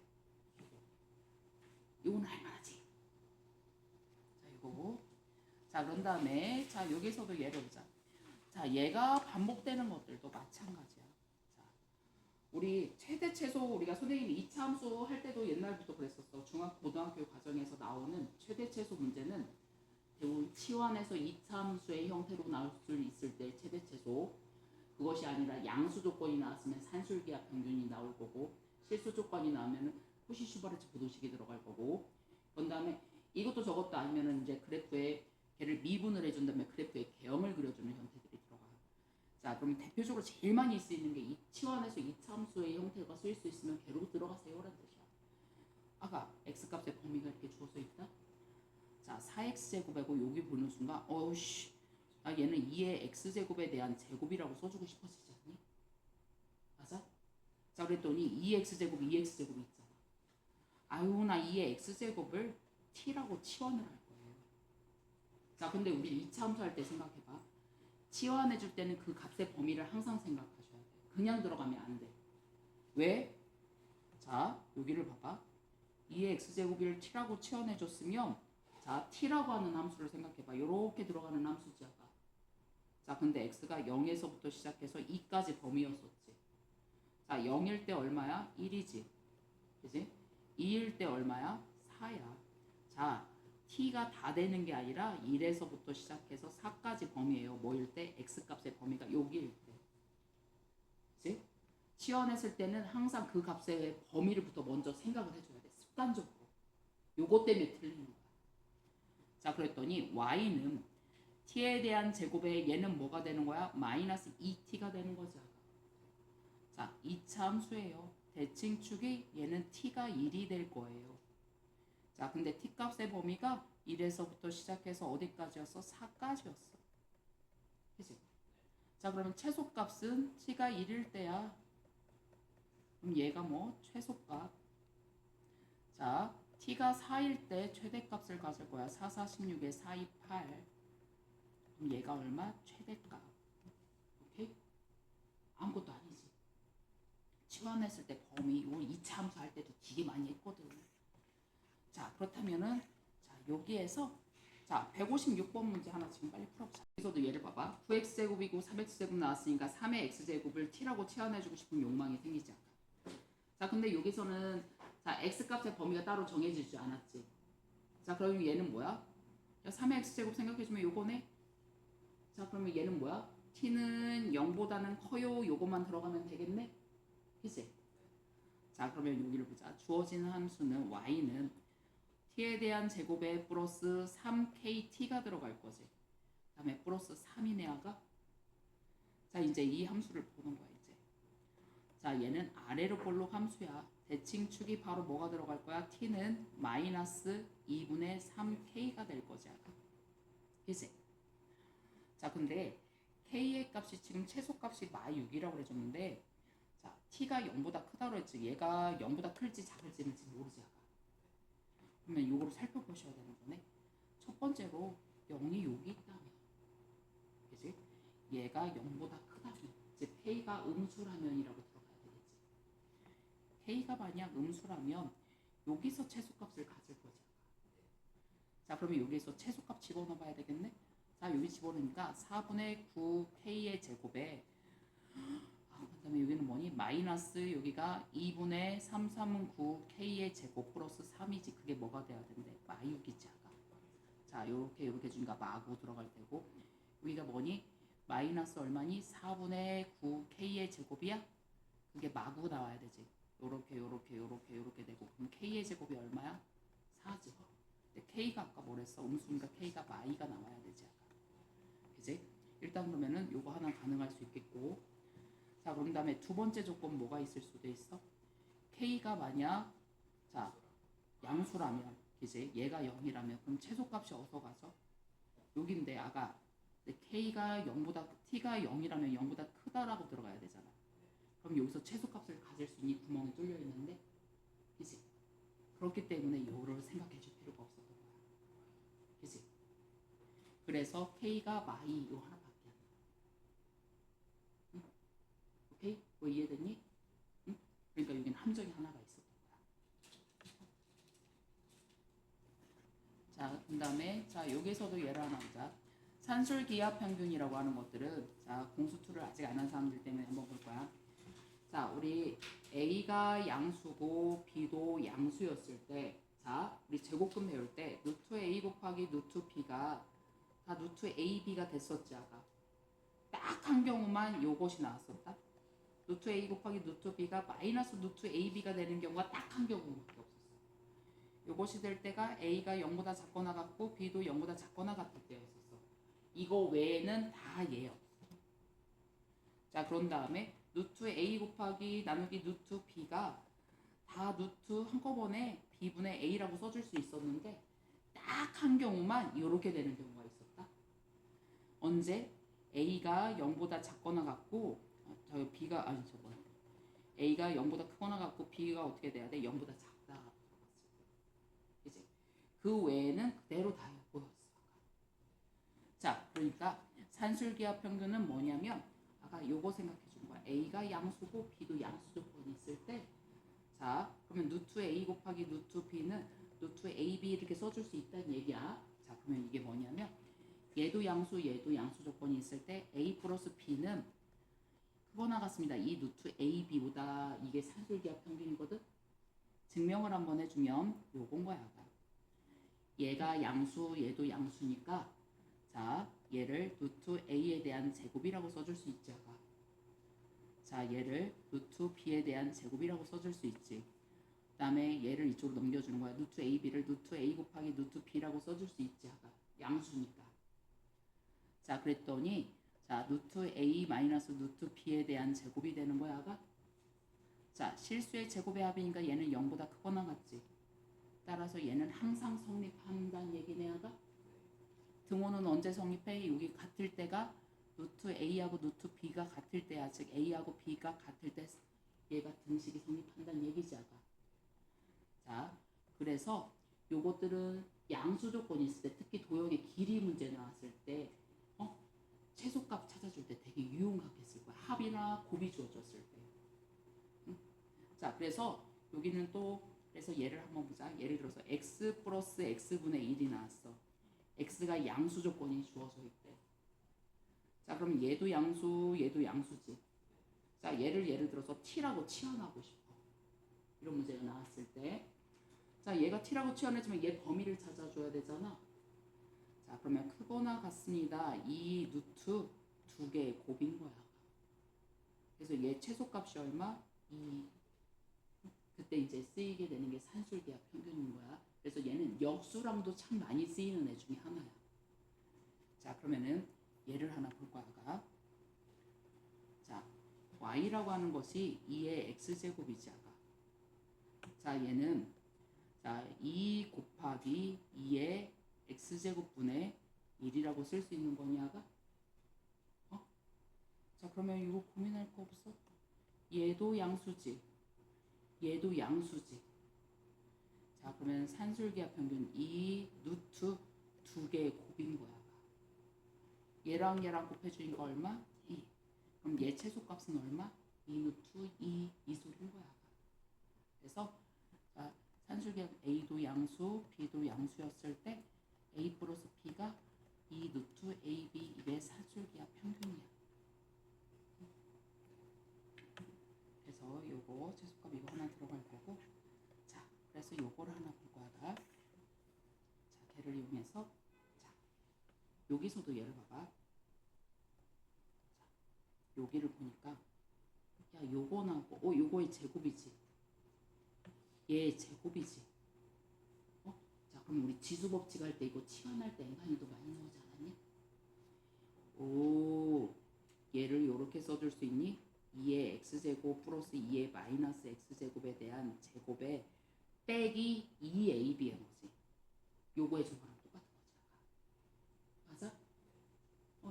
A: 이건 할만하지. 자, 이거. 자, 그런 다음에 자, 여기서도 예를 보자. 자, 얘가 반복되는 것들도 마찬가지야. 자, 우리 최대 최소 우리가 선생님이 2차 함수 할 때도 옛날부터 그랬었어. 중학교 고등학교 과정에서 나오는 최대 최소 문제는 대부분 치환해서 2차 함수의 형태로 나올 수 있을 때 최대 최소, 그것이 아니라 양수 조건이 나왔으면 산술기하 평균이 나올 거고, 실수 조건이 나오면 코시-슈바르츠 부도식이 들어갈 거고, 그런 다음에 이것도 저것도 아니면은 이제 그래프에 걔를 미분을 해준 다음에 그래프에 개형을 그려주는 형태들이 들어가요. 자, 그럼 대표적으로 제일 많이 쓰이는 게 치환해서 2차 함수의 형태가 쓰일 수 있으면 걔로 들어가세요라는 뜻이야. 아까 x값의 범위가 이렇게 주어져 있다. 자, 4x제곱이고 여기 보는 순간 어우씨, 아, 얘는 2의 x제곱에 대한 제곱이라고 써주고 싶어지지 않니? 맞아? 자, 그랬더니 2x제곱, 2x제곱이 있잖아. 아유, 나 2의 x제곱을 t라고 치환을 할 거예요. 자, 근데 우리 2차 함수 할 때 생각해봐. 치환해 줄 때는 그 값의 범위를 항상 생각하셔야 돼. 그냥 들어가면 안 돼. 왜? 자, 여기를 봐봐. 2의 x제곱을 t라고 치환해 줬으면, 자, t라고 하는 함수를 생각해봐. 요렇게 들어가는 함수지 아까. 자, 근데 x가 0에서부터 시작해서 2까지 범위였었지. 자, 0일 때 얼마야? 1이지. 그지? 2일 때 얼마야? 4야. 자, t가 다 되는 게 아니라 1에서부터 시작해서 4까지 범위예요. 뭐일 때? x값의 범위가 여기일 때. 그치? 치환했을 때는 항상 그 값의 범위를부터 먼저 생각을 해줘야 돼. 습관적으로. 요거 때문에 틀리는 거야. 자, 그랬더니 y는 t에 대한 제곱에 얘는 뭐가 되는 거야? 마이너스 2t가 되는 거죠. 자, 2차 함수예요. 대칭축이 얘는 t가 1이 될 거예요. 자, 근데 t값의 범위가 1에서부터 시작해서 어디까지였어? 4까지였어. 그치? 자, 그러면 최소값은 t가 1일 때야. 그럼 얘가 뭐? 최소값. 자, t가 4일 때 최대값을 가질 거야. 4, 4, 16에 4, 2, 8. 그럼 얘가 얼마? 최대값. 오케이? 아무것도 아니지. 치환했을 때 범위, 우리 2차 함수 할 때도 되게 많이 했거든. 자, 그렇다면은 자, 여기에서 자, 156번 문제 하나 지금 빨리 풀어보자. 여기서도 예를 봐봐. 9x제곱이고 3x제곱 나왔으니까 3의 x제곱을 t라고 체환해주고 싶은 욕망이 생기지 않아. 자, 근데 여기서는 자, x값의 범위가 따로 정해지지 않았지. 자, 그럼 얘는 뭐야? 야, 3의 x제곱 생각해주면 요거네? 자, 그러면 얘는 뭐야? t는 0보다는 커요. 요것만 들어가면 되겠네? 그치? 자, 그러면 여기를 보자. 주어진 함수는 y는 t에 대한 제곱에 플러스 3kt가 들어갈 거지. 그 다음에 플러스 3이네 아가. 자, 이제 이 함수를 보는 거야 이제. 자, 얘는 아래로 볼록 함수야. 대칭축이 바로 뭐가 들어갈 거야? t는 마이너스 2분의 3k가 될 거지 아가. 그치? 자, 근데 k의 값이 지금 최소값이 -6이라고 그래줬는데, 자, t가 0보다 크다고 했지. 얘가 0보다 클지 작을지는 지금 모르지 아가. 그러면 요거를 살펴보셔야 되는 거네. 첫 번째로 0이 여기 있다면, 그지? 얘가 0보다 크다면, 이제 k가 음수라면이라고 들어가야 되겠지. k가 만약 음수라면 여기서 최소값을 가질 거지. 자, 그러면 여기서 최소값 집어넣어 봐야 되겠네. 자, 여기 집어넣으니까 4분의 9k의 제곱에 그 다음에 여기는 뭐니? 마이너스 여기가 2분의 3, 3은 9k의 제곱 플러스 3이지. 그게 뭐가 돼야 된대? -6이지 아까. 자, 요렇게 주니까 마구 들어갈 테고, 여기가 뭐니? 마이너스 얼마니? 4분의 9k의 제곱이야? 그게 마구 나와야 되지. 요렇게 되고, 그럼 k의 제곱이 얼마야? 4지. 근데 k가 아까 뭐랬어? 음수니까 k가 마이가 나와야 되지 아까. 그지? 일단 그러면은 요거 하나 가능할 수 있겠고, 자, 그런 다음에 두 번째 조건 뭐가 있을 수도 있어? k가 만약 자 양수라면, 이제 얘가 0이라면 그럼 최소값이 어디서 가서? 여긴데 아가. 근데 k가 0보다 t가 0이라면 0보다 크다라고 들어가야 되잖아. 그럼 여기서 최소값을 가질 수 있는 구멍이 뚫려 있는데, 그지? 그렇기 때문에 요를 생각해 줄 필요가 없었던 거야. 그지? 그래서 k가 마이 요 하나. 오케이? 뭐 이해됐니? 응? 그러니까 여기는 함정이 하나가 있었던 거야. 자, 그 다음에 자, 여기서도 예를 하나 보자. 산술 기하 평균이라고 하는 것들은 자, 공수2를 아직 안 한 사람들 때문에 한번 볼 거야. 자, 우리 A가 양수고 B도 양수였을 때, 자, 우리 제곱근 배울 때 루트 A 곱하기 루트 B가 다 루트 AB가 됐었지 아까. 딱 한 경우만 요것이 나왔었다. 루트 A 곱하기 루트 B가 마이너스 루트 AB가 되는 경우가 딱 한 경우밖에 없었어. 요것이 될 때가 A가 0보다 작거나 같고 B도 0보다 작거나 같을 때였었어. 이거 외에는 다 얘 없어. 자, 그런 다음에 루트 A 곱하기 나누기 루트 B가 다 루트 한꺼번에 B분의 A라고 써줄 수 있었는데 딱 한 경우만 이렇게 되는 경우가 있었다. 언제? A가 0보다 작거나 같고 B가 아니 저거 A가 0보다 크거나 같고 B가 어떻게 돼야 돼? 0보다 작다. 그치? 그 외에는 그대로 다 보였어. 자, 그러니까 산술기하 평균은 뭐냐면 아까 요거 생각해 준 거야. A가 양수고 B도 양수 조건이 있을 때, 자, 그러면 루트 A 곱하기 루트 B는 루트 AB 이렇게 써줄 수 있다는 얘기야. 자, 그러면 이게 뭐냐면 얘도 양수 조건이 있을 때 A 플러스 B는 그거 나갔습니다. 이 루트 AB보다 이게 산술기하 평균이거든. 증명을 한번 해주면 요건 거야. 얘가 양수, 얘도 양수니까 자, 얘를 루트 A에 대한 제곱이라고 써줄 수 있지. 자, 얘를 루트 B에 대한 제곱이라고 써줄 수 있지. 그 다음에 얘를 이쪽으로 넘겨주는 거야. 루트 AB를 루트 A 곱하기 루트 B라고 써줄 수 있지. 양수니까. 자, 그랬더니 자, 루트 A 마이너스 루트 B에 대한 제곱이 되는 거야. 아가? 자, 실수의 제곱의 합이니까 얘는 0보다 크거나 같지. 따라서 얘는 항상 성립한다는 얘기네. 아가? 등호는 언제 성립해? 여기 같을 때가 루트 A하고 루트 B가 같을 때야. 즉 A하고 B가 같을 때 얘가 등식이 성립한다는 얘기지. 아가? 자, 그래서 요것들은 양수 조건이 있을 때, 특히 도형의 길이 문제 나왔을 때 최소값 찾아줄 때 되게 유용하겠을 거야. 합이나 곱이 주어졌을 때. 응? 자, 그래서 여기는 또 그래서 얘를 한번 보자. 예를 들어서 x 플러스 x분의 1이 나왔어. x가 양수 조건이 주어져 있대. 자, 그럼 얘도 양수, 얘도 양수지. 자, 예를 들어서 t라고 치환하고 싶어. 이런 문제가 나왔을 때. 자, 얘가 t라고 치환해주면 얘 범위를 찾아줘야 되잖아. 자, 그러면 크거나 같습니다. 이 루트 두 개의 곱인 거야. 그래서 얘 최소값이 얼마? 2. 그때 이제 쓰이게 되는 게 산술기압 평균인 거야. 그래서 얘는 역수랑도 참 많이 쓰이는 애 중에 하나야. 자, 그러면은 얘를 하나 볼 거야. 자, y라고 하는 것이 2의 x제곱이지 아까. 자, 얘는 자, 2 곱하기 2의 x제곱분의 1이라고 쓸 수 있는 거냐 아까? 자, 그러면 이거 고민할 거 없어? 얘도 양수지. 얘도 양수지. 자, 그러면 산술기압 평균 2 루트 두 개의 곱인 거야. 얘랑 얘랑 곱해주니까 얼마? 2. 그럼 얘 최소값은 얼마? 2 루트 2 이 소리인 거야. 그래서 자, 산술기압 A도 양수, B도 양수였을 때 A 플러스 B가 2 루트 AB 이게 산술기압 평균이야. 그래서 요거 최소값 이거 하나 들어갈 거고, 자, 그래서 요거를 하나 볼 거야. 자, 걔를 이용해서 자, 여기서도 얘를 봐봐. 자, 여기를 보니까 야, 요거 나오고, 요거의 제곱이지. 얘 제곱이지. 자, 그럼 우리 지수 법칙 할 때 이거 치환할 때 N간이도 많이 나오지 않았니? 오, 얘를 요렇게 써줄 수 있니? 2의 x제곱 플러스 2의 마이너스 x제곱에 대한 제곱에 빼기 2ab의 거지. 요거 해준 거랑 똑같은 거지. 맞아?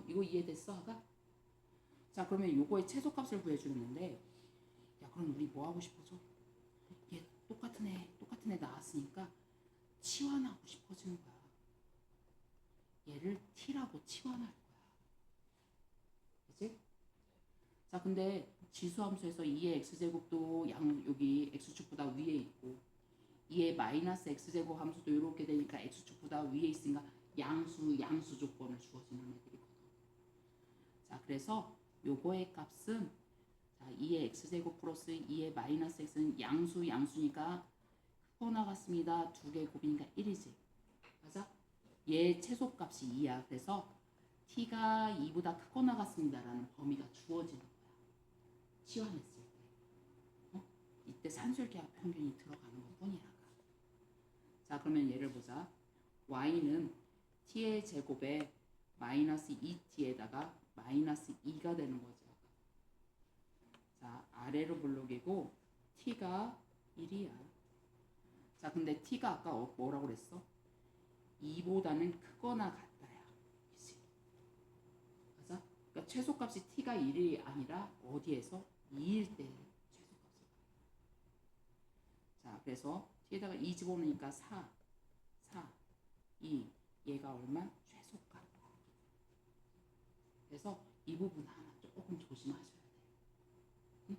A: 이거 이해됐어, 아가? 자, 그러면 요거의 최소값을 구해주는데, 야, 그럼 우리 뭐 하고 싶어져? 얘 똑같은 애 나왔으니까 치환하고 싶어지는 거야. 얘를 t라고 치환할 거야. 그치? 자, 근데 지수함수에서 2의 x제곱도 여기 x축보다 위에 있고 2의 마이너스 x제곱 함수도 이렇게 되니까 x축보다 위에 있으니까 양수 조건을 주어지는 애들이거든. 자, 그래서 요거의 값은 자, 2의 x제곱 플러스 2의 마이너스 x는 양수니까 크거나 같습니다. 두 개 곱이니까 1이지. 맞아? 얘 최소값이 2야. 그래서 t가 2보다 크거나 같습니다라는 범위가 주어지는 거야. 치환했을 때. 이때 산술기압 평균이 들어가는 것 뿐이야. 자, 그러면 얘를 보자. y는 t의 제곱에 마이너스 2t에다가 마이너스 2가 되는 거죠. 자, 아래로 블록이고 t가 1이야. 자, 근데 t가 아까 뭐라고 그랬어? 2보다는 크거나 같다야. 그치? 맞아? 그러니까 최소값이 t가 1이 아니라 어디에서? 2일 때 최소값이. 자, 그래서 t에다가 2 집어넣으니까 4, 2. 얘가 얼마? 최소값. 그래서 이 부분 하나 조금 조심하셔야 돼요. 응?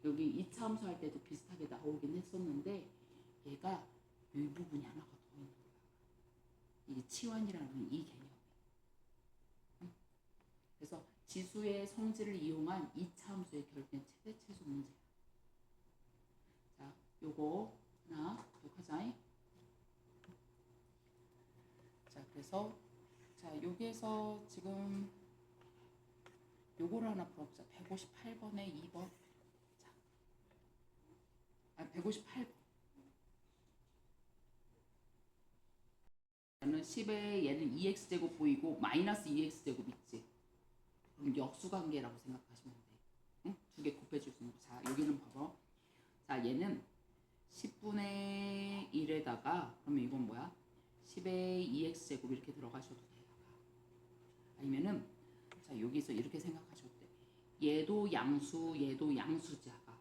A: 여기 2차 함수 할 때도 비슷하게 나오긴 했었는데 얘가 이 부분이 하나가 더 있는 거야. 이게 치환이라는 이 개념이. 응? 그래서 지수의 성질을 이용한 2차 함수의 결국엔 최대 최소 문제야. 자, 요거 하나 기억하자. 자, 그래서 자, 여기에서 지금 요거를 하나 풀어보자. 158번에 2번. 자, 158번. 얘는 10에 얘는 2x제곱 보이고 마이너스 2x제곱 있지. 그럼 역수관계라고 생각하시면 돼. 응? 두 개 곱해줄 수 있는 거. 자, 여기는 봐봐. 자, 얘는 10분의 1에다가 그러면 이건 뭐야? 10의 2x제곱 이렇게 들어가셔도 돼요. 아니면은 자, 여기서 이렇게 생각하셔도 돼. 얘도 양수, 얘도 양수자가.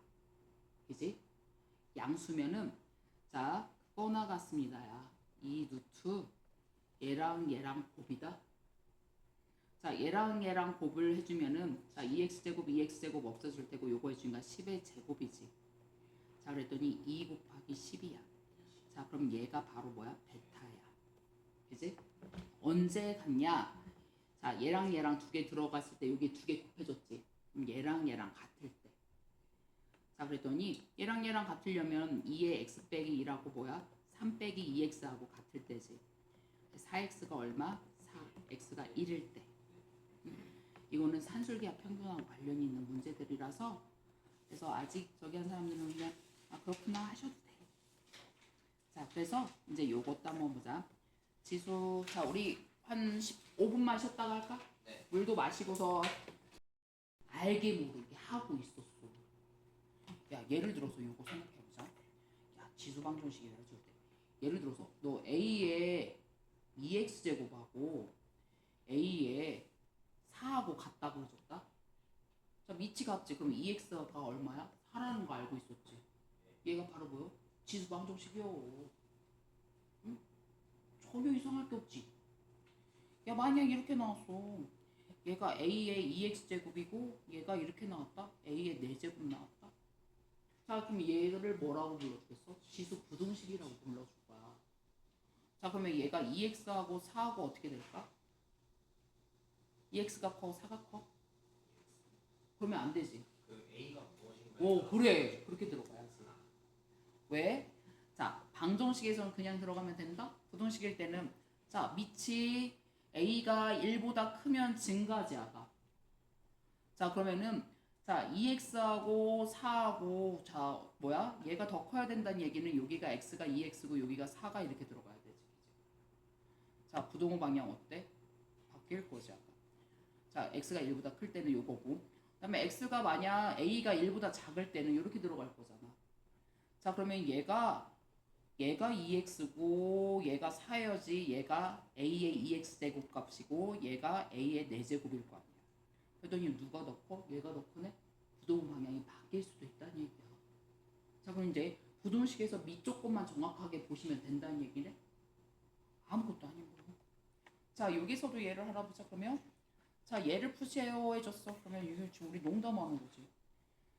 A: 그지? 양수면은 자, 그거나 같습니다야. 이 루트 얘랑 곱이다. 자, 얘랑 곱을 해주면은 자, 2x제곱 없어질 테고 요거 해주니까 10의 제곱이지. 자, 그랬더니 2 곱하기 10이야. 자, 그럼 얘가 바로 뭐야? 베타야. 그지? 언제 같냐? 자, 얘랑 얘랑 두 개 들어갔을 때 여기 두 개 곱해졌지. 그럼 얘랑 얘랑 같을 때. 자, 그랬더니 얘랑 얘랑 같으려면 2의 x 빼기 2라고 뭐야? 3 빼기 2x하고 같을 때지. 4x가 얼마? 4. x가 1일 때. 이거는 산술기하 평균하고 관련이 있는 문제들이라서 그래서 아직 저기 한 사람들은 그냥 아 그렇구나 하셔도 돼. 자, 그래서 이제 요것도 한번 보자. 지수, 자 우리 한 15분만 쉬었다가 할까?
B: 네.
A: 물도 마시고서 알게 모르게 하고 있었어. 야, 예를 들어서 요거 생각해보자. 야, 지수 방정식이 해줄 때 예를 들어서 너 A의 2x제곱하고 A의 4하고 같다고 해줬다. 자, 미치 같지? 그럼 2x가 얼마야? 4라는 거 알고 있었지? 얘가 바로 뭐요? 지수 방정식이요. 응? 전혀 이상할 게 없지. 야, 만약 이렇게 나왔어. 얘가 A의 2x제곱이고 얘가 이렇게 나왔다. A의 4제곱 나왔다. 자, 그럼 얘를 뭐라고 불러주겠어? 지수 부등식이라고 불러줄 거야. 자, 그러면 얘가 2x하고 4하고 어떻게 될까? 2x가 커, 4가 커? 그러면 안 되지.
B: 그 A가 무엇인가요?
A: 오, 그래. 그렇게 들어가야지. 왜? 자, 방정식에서는 그냥 들어가면 된다? 부등식일 때는 자, 밑이 A가 1보다 크면 증가지하다. 자, 그러면은 자, 2x하고 4하고 자, 뭐야? 얘가 더 커야 된다는 얘기는 여기가 x가 2x고 여기가 4가 이렇게 들어가야 되지. 자, 부동호 방향 어때? 바뀔 거지 아까. 자, x가 1보다 클 때는 요거고. 그다음에 x가 만약 a가 1보다 작을 때는 이렇게 들어갈 거잖아. 자, 그러면 얘가 2x고 얘가 4여지 얘가 a의 2x 제곱값이고 얘가 a의 4제곱일 거 아니야. 그랬더니 누가 더 커? 얘가 더 크네? 부동 방향이 바뀔 수도 있다는 얘기야. 자, 그럼 이제 부등식에서 밑쪽 것만 정확하게 보시면 된다는 얘기네? 아무것도 아닌 거고. 자, 여기서도 얘를 하나 보자. 그러면 자, 얘를 푸세요 해줬어. 그러면 이게 지금 우리 농담하는 거지.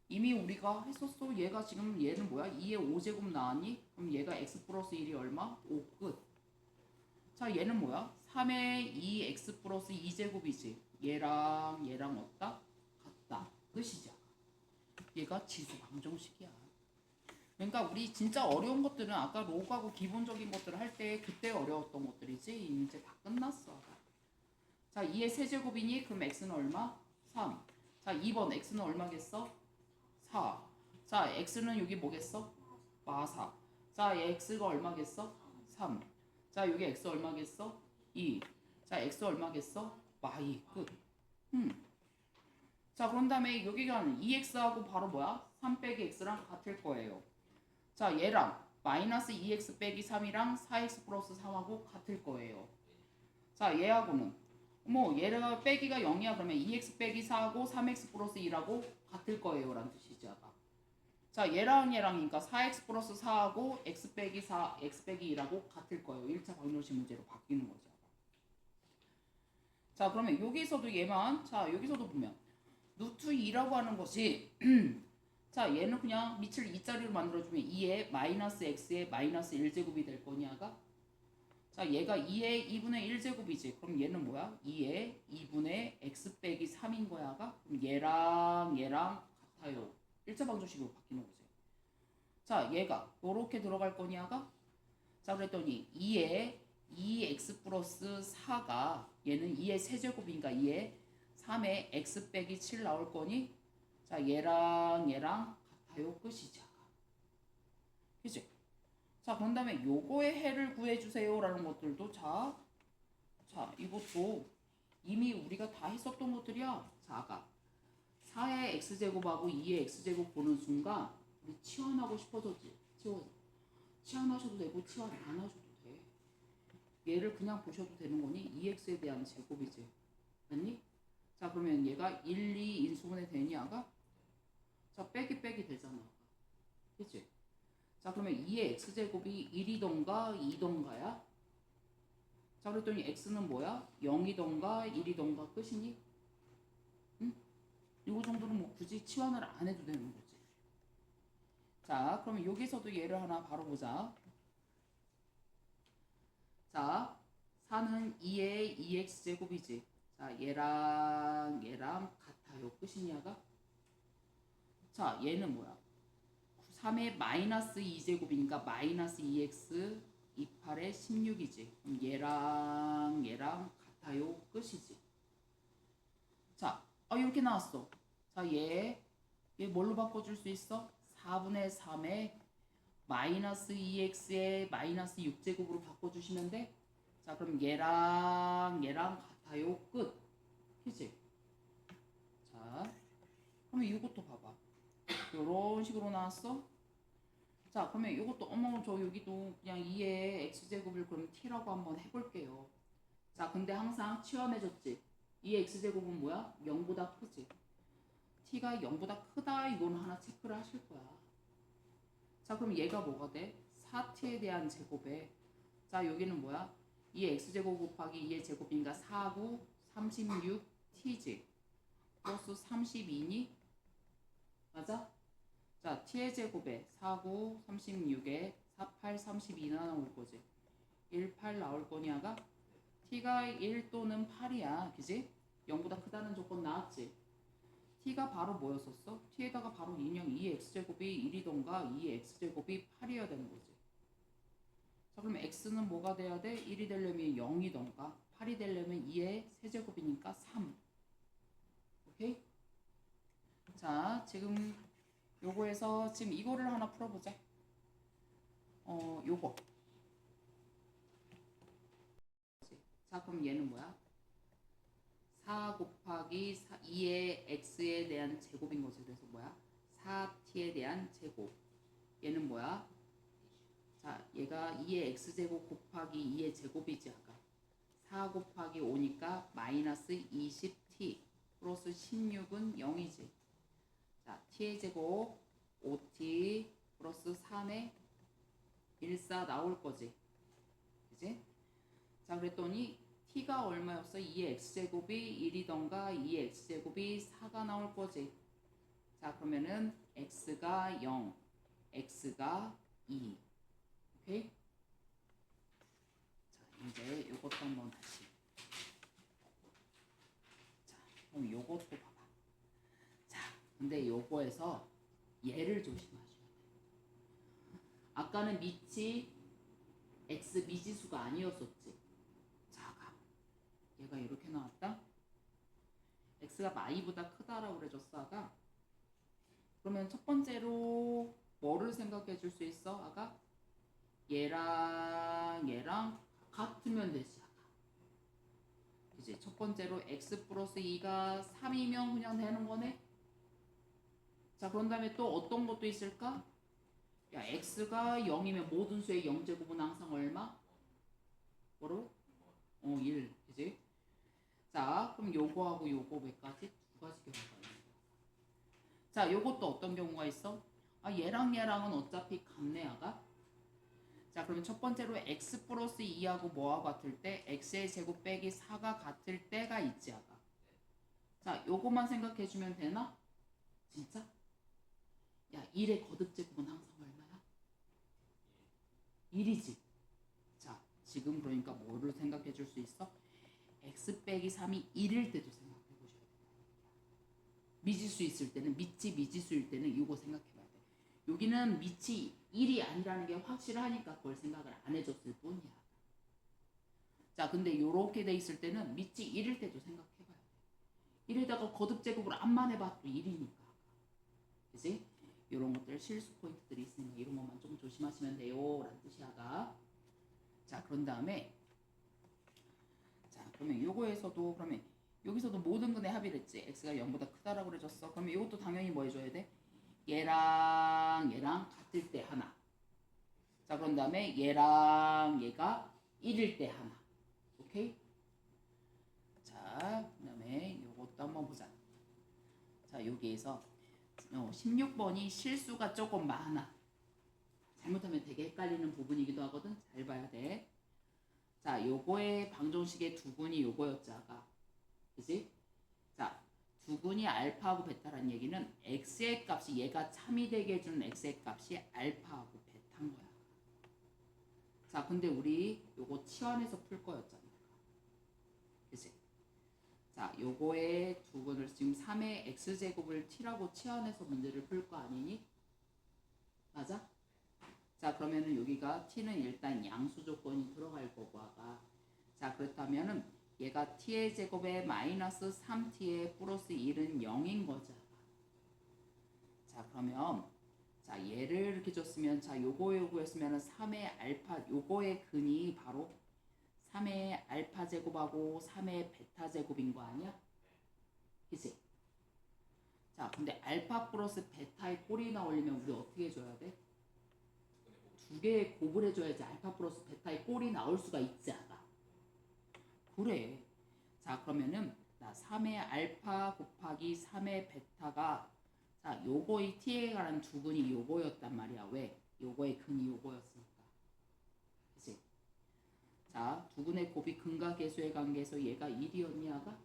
A: 이미 우리가 했었어. 얘가 지금 얘는 뭐야? 2의 5제곱 나왔니? 그럼 얘가 x 플러스 1이 얼마? 5 끝. 자, 얘는 뭐야? 3의 2x 플러스 2제곱이지. 얘랑 얘랑 없다? 같다. 끝이죠. 얘가 지수 방정식이야. 그러니까 우리 진짜 어려운 것들은 아까 로그하고 기본적인 것들을 할 때 그때 어려웠던 것들이지 이제 다 끝났어. 자, 2의 세제곱이니 그럼 x는 얼마? 3. 자, 2번 x는 얼마겠어? 4. 자, x는 여기 뭐겠어? 마사. 자, x가 얼마겠어? 3. 자, 여기 x 얼마겠어? 2. 자, x 얼마겠어? y 끝. 자, 그런 다음에 여기가 2x하고 바로 뭐야? 3 빼기 x랑 같을 거예요. 자, 얘랑 마이너스 2x 빼기 3이랑 4x 플러스 3하고 같을 거예요. 자, 얘하고는 뭐 얘가 빼기가 0이야. 그러면 2x 빼기 4하고 3x 플러스 2라고 같을 거예요 라는 뜻이지 아까. 자, 얘랑 얘랑이니까 4x 플러스 4하고 x 빼기 4, x 빼기 2라고 같을 거예요. 1차 방정식 문제로 바뀌는 거죠. 자, 그러면 여기서도 얘만 자, 여기서도 보면 루트 2라고 하는 것이 자, 얘는 그냥 밑을 2자리로 만들어주면 2의 마이너스 x의 마이너스 1제곱이 될 거냐가. 자, 얘가 2의 2분의 1제곱이지. 그럼 얘는 뭐야? 2의 2분의 x 빼기 3인 거야가. 그럼 얘랑 얘랑 같아요. 1차 방정식으로 바뀌는 거지. 자, 얘가 요렇게 들어갈 거냐가. 자, 그랬더니 2의 2x 플러스 4가 얘는 2의 세제곱이니까 2의 3의 x 빼기 7 나올 거니. 자, 얘랑 얘랑 같아요. 끝이지. 그치? 자, 그런 다음에 요거의 해를 구해주세요 라는 것들도 자, 이것도 이미 우리가 다 했었던 것들이야. 자, 아까 4의 x제곱하고 2의 x제곱 보는 순간 우리 치환하고 싶어졌지. 치환하셔도 되고 치환 안 하셔도 돼. 얘를 그냥 보셔도 되는 거니 2x에 대한 제곱이지. 맞니? 자, 그러면 얘가 1, 2 인수분해 되냐가? 자, 빼기 되잖아. 그치? 자, 그러면 2의 x제곱이 1이던가 2던가야? 자, 그랬더니 x는 뭐야? 0이던가 1이던가 끝이니? 응? 이거 정도는 뭐 굳이 치환을 안 해도 되는 거지. 자, 그러면 여기서도 얘를 하나 바로 보자. 자, 4는 2의 2x제곱이지. 자, 얘랑 같아요. 끝이냐가? 자, 얘는 뭐야? 3의 마이너스 2제곱이니까 마이너스 2x 28의 16이지. 그럼 얘랑 같아요. 끝이지. 자, 이렇게 나왔어. 자, 얘 뭘로 바꿔줄 수 있어? 4분의 3의 마이너스 2x의 마이너스 6제곱으로 바꿔주시면 돼. 자, 그럼 얘랑 같아요. 끝. 그치? 자, 그러면 이것도 봐봐. 이런 식으로 나왔어. 자, 그러면 이것도 저 여기도 그냥 2의 x제곱을 그럼 t라고 한번 해볼게요. 자, 근데 항상 취함해줬지. 2의 x제곱은 뭐야? 0보다 크지. t가 0보다 크다 이거는 하나 체크를 하실 거야. 자, 그럼 얘가 뭐가 돼? 4t에 대한 제곱에 자, 여기는 뭐야? 2의 x제곱 곱하기 2의 제곱이니까 4, 9, 36t지. 플러스 32니? 맞아? 자, t의 제곱에 4, 9, 36에 4, 8, 32나 나올 거지. 1, 8 나올 거냐가? t가 1 또는 8이야. 그지? 0보다 크다는 조건 나왔지? t가 바로 뭐였었어? t에다가 바로 인형 2의 x제곱이 1이던가 2의 x제곱이 8이어야 되는 거지. 자, 그럼 x는 뭐가 돼야 돼? 1이 되려면 0이던가 8이 되려면 2의 세제곱이니까 3. 오케이? 자, 지금 요거에서 지금 이거를 하나 풀어보자. 요거. 자, 그럼 얘는 뭐야? 4 곱하기 2의 x에 대한 제곱인 거지. 그래서 뭐야? 4t에 대한 제곱. 얘는 뭐야? 자, 얘가 2의 x제곱 곱하기 2의 제곱이지 아까. 4 곱하기 5니까 마이너스 20t 플러스 16은 0이지. 자, t의 제곱 5t 플러스 3의 14 나올 거지. 그지? 자, 그랬더니 t가 얼마였어? 2의 x제곱이 1이던가 2의 x제곱이 4가 나올 거지. 자, 그러면은 x가 0, x가 2. 오케이? 자, 이제 이것도 한번 다시. 자, 그럼 이것도 봐봐. 자, 근데 요거에서 얘를 조심하셔야 돼. 아까는 밑이 x 미지수가 아니었었지. 자가. 얘가 이렇게 나왔다. x가 마이보다 크다라고 그래줬어 아까. 그러면 첫 번째로 뭐를 생각해 줄 수 있어 아까? 얘랑 같으면 되지 아까. 이제 첫 번째로 x 플러스 2가 3이면 그냥 되는 거네. 자, 그런 다음에 또 어떤 것도 있을까? 야, x가 0이면 모든 수의 0제곱은 항상 얼마? 뭐로? 1. 그지? 자, 그럼 요거하고 요거 몇 가지? 두 가지 경우가 있는 거야. 자, 요것도 어떤 경우가 있어? 얘랑은 어차피 같네, 아가. 자, 그러면 첫 번째로 x 플러스 2하고 뭐하고 같을 때? x의 제곱 빼기 4가 같을 때가 있지, 아가. 자, 요것만 생각해주면 되나? 진짜? 야, 1의 거듭제곱은 항상 얼마야? 1이지. 자, 지금 그러니까 뭐를 생각해 줄 수 있어? x 빼기 3이 1일 때도 생각해 보셔야 된다. 미지수 있을 때는 미지수일 때는 이거 생각해 봐야 돼. 여기는 미치 1이 아니라는 게 확실하니까 그걸 생각을 안 해줬을 뿐이야. 자, 근데 요렇게 돼 있을 때는 미치 1일 때도 생각해 봐야 돼. 1에다가 거듭제곱을 안만 해봐도 1이니까. 그치? 요런 것들 실수 포인트들이 있으니까 이런 것만 좀 조심하시면 돼요 라는 뜻이야가. 자, 그런 다음에 자, 그러면 요거에서도 그러면 여기서도 모든 근의 합의를 했지. x가 0보다 크다라고 그래줬어. 그러면 이것도 당연히 뭐 해줘야 돼? 얘랑 같을 때 하나. 자, 그런 다음에 얘랑 얘가 1일 때 하나. 오케이? 자, 그 다음에 요것도 한번 보자. 자, 여기에서 16번이 실수가 조금 많아. 잘못하면 되게 헷갈리는 부분이기도 하거든. 잘 봐야 돼. 자, 요거의 방정식의 두근이 요거였지 아까. 그치? 자, 두근이 알파하고 베타라는 얘기는 x의 값이 얘가 참이 되게 해주는 x의 값이 알파하고 베타인 거야. 자, 근데 우리 요거 치환해서 풀 거였잖아. 자, 요거의 두근을 지금 3의 x제곱을 t라고 치환해서 문제를 풀 거 아니니? 맞아? 자, 그러면은 여기가 t는 일단 양수 조건이 들어갈 거고 아까. 자, 그렇다면은 얘가 t의 제곱에 마이너스 3t의 플러스 1은 0인 거죠. 자, 그러면 자, 얘를 이렇게 줬으면 자, 요거였으면은 3의 알파 요거의 근이 바로 3의 알파 제곱하고 3의 베타 제곱인 거 아니야? 그치? 자, 근데 알파 플러스 베타의 꼴이 나오려면 우리 어떻게 해줘야 돼? 두 개의 곱을 해줘야지 알파 플러스 베타의 꼴이 나올 수가 있지 않아? 그래. 자, 그러면은 나 3의 알파 곱하기 3의 베타가 자, 요거의 t에 관한 두근이 요거였단 말이야. 왜? 요거의 근이 요거였으니까. 그치? 자, 두근의 곱이 근과 계수의 관계에서 얘가 1이었니 아가?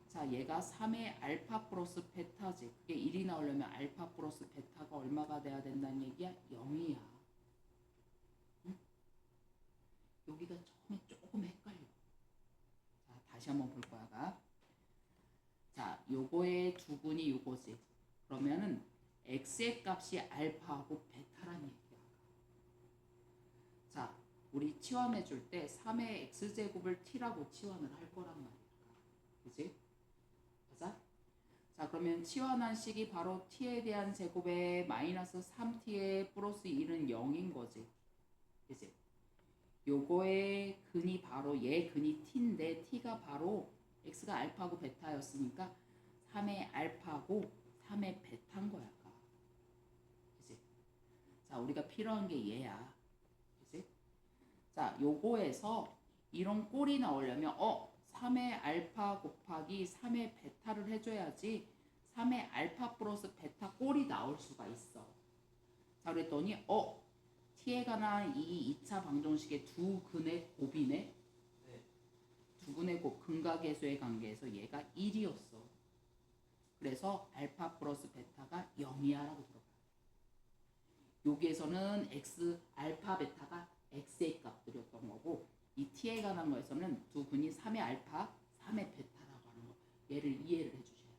A: 자, 얘가 3의 알파 플러스 베타지. 그게 1이 나오려면 알파 플러스 베타가 얼마가 돼야 된다는 얘기야? 0이야. 응? 여기가 처음에 조금 헷갈려. 자, 다시 한번 볼 거야. 가. 자, 요거의 두근이 요거지. 그러면은 x의 값이 알파하고 베타란 얘기야. 자, 우리 치환해 줄 때 3의 x제곱을 t라고 치환을 할 거란 말이야. 그지? 맞아? 자, 그러면 치환한 식이 바로 t에 대한 제곱에 마이너스 3t의 플러스 1은 0인 거지. 그지? 요거의 근이 바로 얘 근이 t인데 t가 바로 x가 알파고 베타였으니까 3의 알파고 3의 베타인 거야. 그지? 자, 우리가 필요한 게 얘야. 그지? 자, 요거에서 이런 꼴이 나오려면 3의 알파 곱하기 3의 베타를 해줘야지 3의 알파 플러스 베타 꼴이 나올 수가 있어. 자, 그랬더니 t에 관한 이 2차 방정식의 두 근의 곱이네.
B: 네.
A: 두 근의 곱 근과 계수의 관계에서 얘가 1이었어. 그래서 알파 플러스 베타가 0이야라고 들어가. 여기에서는 x 알파 베타가 x의 값들이었던 거고 이 t에 관한 거에서는 두 근이 3의 알파 3의 베타라고 하는 거. 얘를 이해를 해주셔야 돼.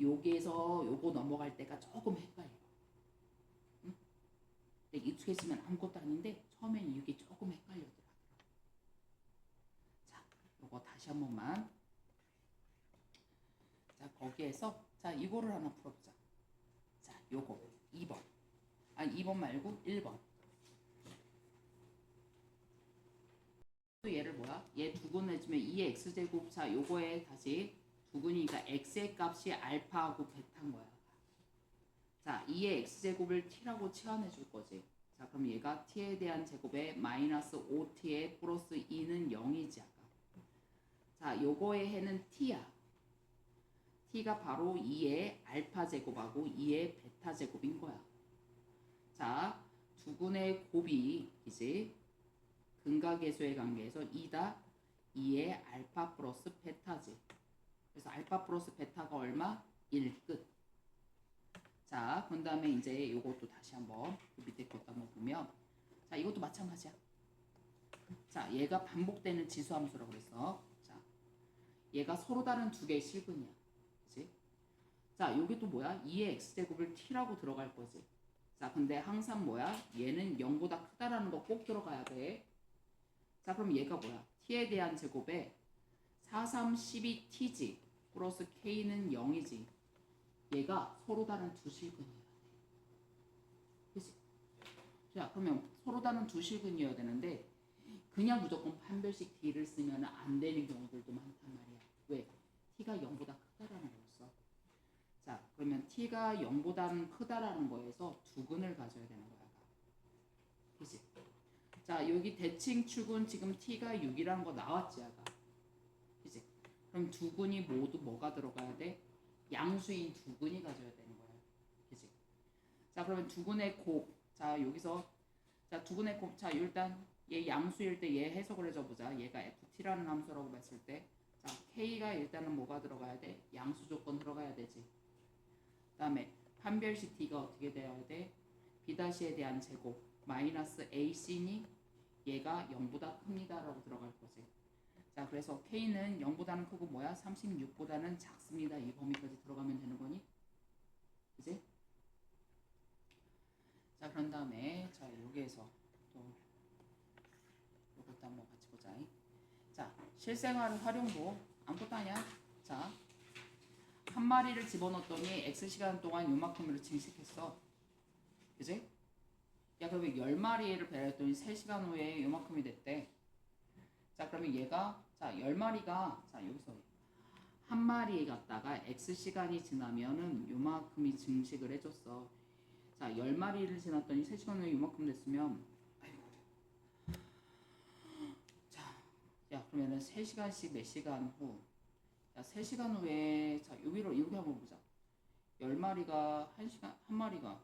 A: 여기에서 요거 넘어갈 때가 조금 헷갈려. 응? 근데 익숙해지면 아무것도 아닌데 처음에는 이게 조금 헷갈리더라. 자, 요거 다시 한 번만. 자, 거기에서 자, 이거를 하나 풀어보자. 자, 요거 2번. 아니 2번 말고 1번. 또 얘를 뭐야? 얘 두근 해주면 2의 x제곱. 자, 요거에 다시 두근이니까 x의 값이 알파하고 베타인 거야. 자, 2의 x제곱을 t라고 치환해 줄 거지. 자, 그럼 얘가 t에 대한 제곱에 마이너스 5t에 플러스 2는 0이지 아까. 자, 요거의 해는 t야. t가 바로 2의 알파 제곱하고 2의 베타 제곱인 거야. 자, 두근의 곱이 이제 근과 계수의 관계에서 2다 2의 알파 플러스 베타지. 그래서 알파 플러스 베타가 얼마? 1끝. 자, 그 다음에 이제 이것도 다시 한번 그 밑에 것도 한번 보면 자, 이것도 마찬가지야. 자, 얘가 반복되는 지수함수라고 그랬어. 자, 얘가 서로 다른 두 개의 실근이야. 그치? 자, 여기 또 뭐야? 2의 x제곱을 t라고 들어갈 거지. 자, 근데 항상 뭐야? 얘는 0보다 크다라는 거 꼭 들어가야 돼. 자, 그럼 얘가 뭐야? t에 대한 제곱에 4, 3, 12t지. 플러스 k는 0이지. 얘가 서로 다른 두 실근이어야 돼. 그치? 자, 그러면 서로 다른 두 실근이어야 되는데 그냥 무조건 판별식 t를 쓰면 안 되는 경우들도 많단 말이야. 왜? t가 0보다 크다라는 거였어. 자, 그러면 t가 0보다는 크다라는 거에서 두근을 가져야 되는 거야. 그치? 자, 여기 대칭 축은 지금 t가 6이라는 거 나왔지, 아까. 그치? 그럼 두근이 모두 뭐가 들어가야 돼? 양수인 두근이 가져야 되는 거야. 그치? 자, 그러면 두근의 곱. 자, 여기서 자, 두근의 곱. 자, 일단 얘 양수일 때 얘 해석을 해줘 보자. 얘가 ft라는 함수라고 봤을 때 자, k가 일단은 뭐가 들어가야 돼? 양수 조건 들어가야 되지. 그 다음에 판별식 t가 어떻게 되어야 돼? b'에 대한 제곱 마이너스 ac니 얘가 0보다 큽니다 라고 들어갈 거지. 자, 그래서 K는 0보다는 크고 뭐야? 36보다는 작습니다. 이 범위까지 들어가면 되는 거니? 그지? 자, 그런 다음에 자, 여기에서 또 이것도 한번 같이 보자. 자, 실생활 활용도 아무것도 아니야. 자, 한 마리를 집어넣었더니 X 시간 동안 요만큼으로 증식했어. 그지? 야, 그러면 10마리를 배려했더니 3시간 후에 요만큼이 됐대. 자, 그러면 얘가 자 10마리가 자 여기서 한 마리에 갔다가 X 시간이 지나면은 요만큼이 증식을 해줬어. 자 10마리를 지났더니 3시간 후에 요만큼 됐으면 아이고 자, 야 그러면은 3시간씩 몇 시간 후 자 3시간 후에 자 여기로 여기 한번 보자. 10마리가 1시간 한 마리가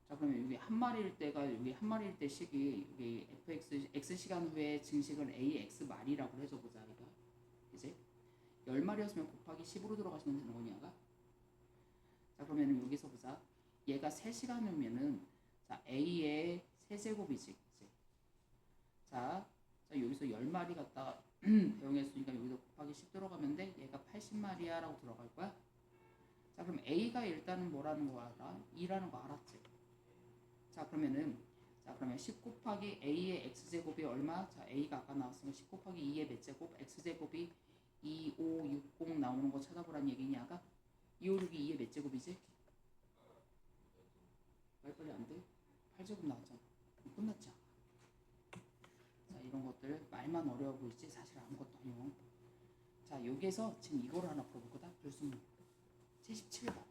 A: 자 그러면 여기 한 마리일 때가 여기 한 마리일 때 시기 여기 fx x 시간 후에 증식을 ax 말이라고 해줘 보자 이거 이제 10마리였으면 곱하기 10으로 들어가시면 되는 거냐 가? 자 그러면 여기서 보자 얘가 3시간 후면은 자 a의 세제곱이지 이제 자 여기서 10마리 갖다가 배용했으니까 여기서 곱하기 10 들어가면 돼 얘가 80마리야 라고 들어갈 거야. 자 그럼 a가 일단은 뭐라는 거 알아? 2라는 거 알았지? 자 그러면은 자 그러면 10 곱하기 a의 x제곱이 얼마? 자 a가 아까 나왔으니까 10 곱하기 2의 몇 제곱? x제곱이 2, 5, 6, 0 나오는 거 찾아보란 얘기냐 아까? 2, 5, 6이 2의 몇 제곱이지? 빨리빨리 안 돼? 8제곱 나왔잖아. 끝났지 않아? 자 이런 것들 말만 어려워 보이지 사실 아무것도 아니고. 자 여기에서 지금 이거를 하나 풀어볼 거다. 불순 77번.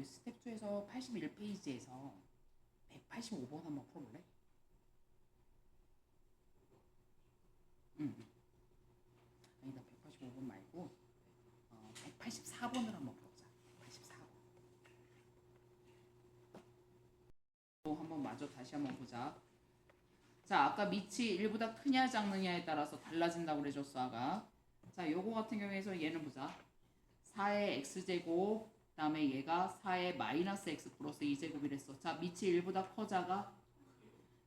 A: 우리 스텝 2에서 81페이지에서 185번 한번 풀어볼래? 응. 아니다 185번 말고 184번을 한번 풀어보자. 184번. 또 한번 마저 다시 한번 보자. 자, 아까 밑이 1보다 크냐 작느냐에 따라서 달라진다고 그래줬어, 아가. 자, 요거 같은 경우에서 얘는 보자. 4의 x제곱, 그 다음에 얘가 4의 마이너스 x 플러스 2제곱이랬어. 자, 밑이 1보다 커, 작아?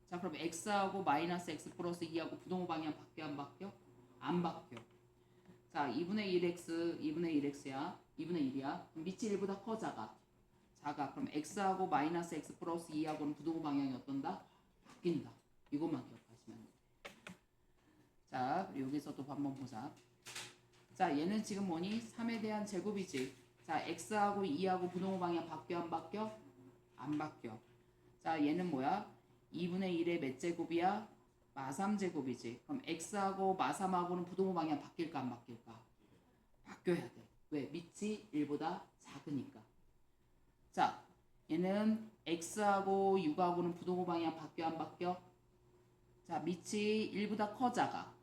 A: 자, 그럼 x하고 마이너스 x 플러스 2하고 부동호 방향 바뀌어, 안 바뀌어? 안 바뀌어. 자, 2분의 1x, 2분의 1x야. 2분의 1이야. 그럼 밑이 1보다 커, 작아? 작아. 그럼 x하고 마이너스 x 플러스 2하고는 부동호 방향이 어떤다? 바뀐다. 이것만 기억하시면 돼. 자, 여기서도 한번 보자. 자, 얘는 지금 뭐니? 3에 대한 제곱이지. 자, x하고 2하고 부동호 방향 바뀌어, 안 바뀌어? 안 바뀌어. 자, 얘는 뭐야? 2분의 1의 몇 제곱이야? 마3제곱이지. 그럼 x하고 마3하고는 부동호 방향 바뀔까, 안 바뀔까? 바뀌어야 돼. 왜? 밑이 1보다 작으니까. 자, 얘는 x하고 6하고는 부동호 방향 바뀌어, 안 바뀌어? 자, 밑이 1보다 커, 작아?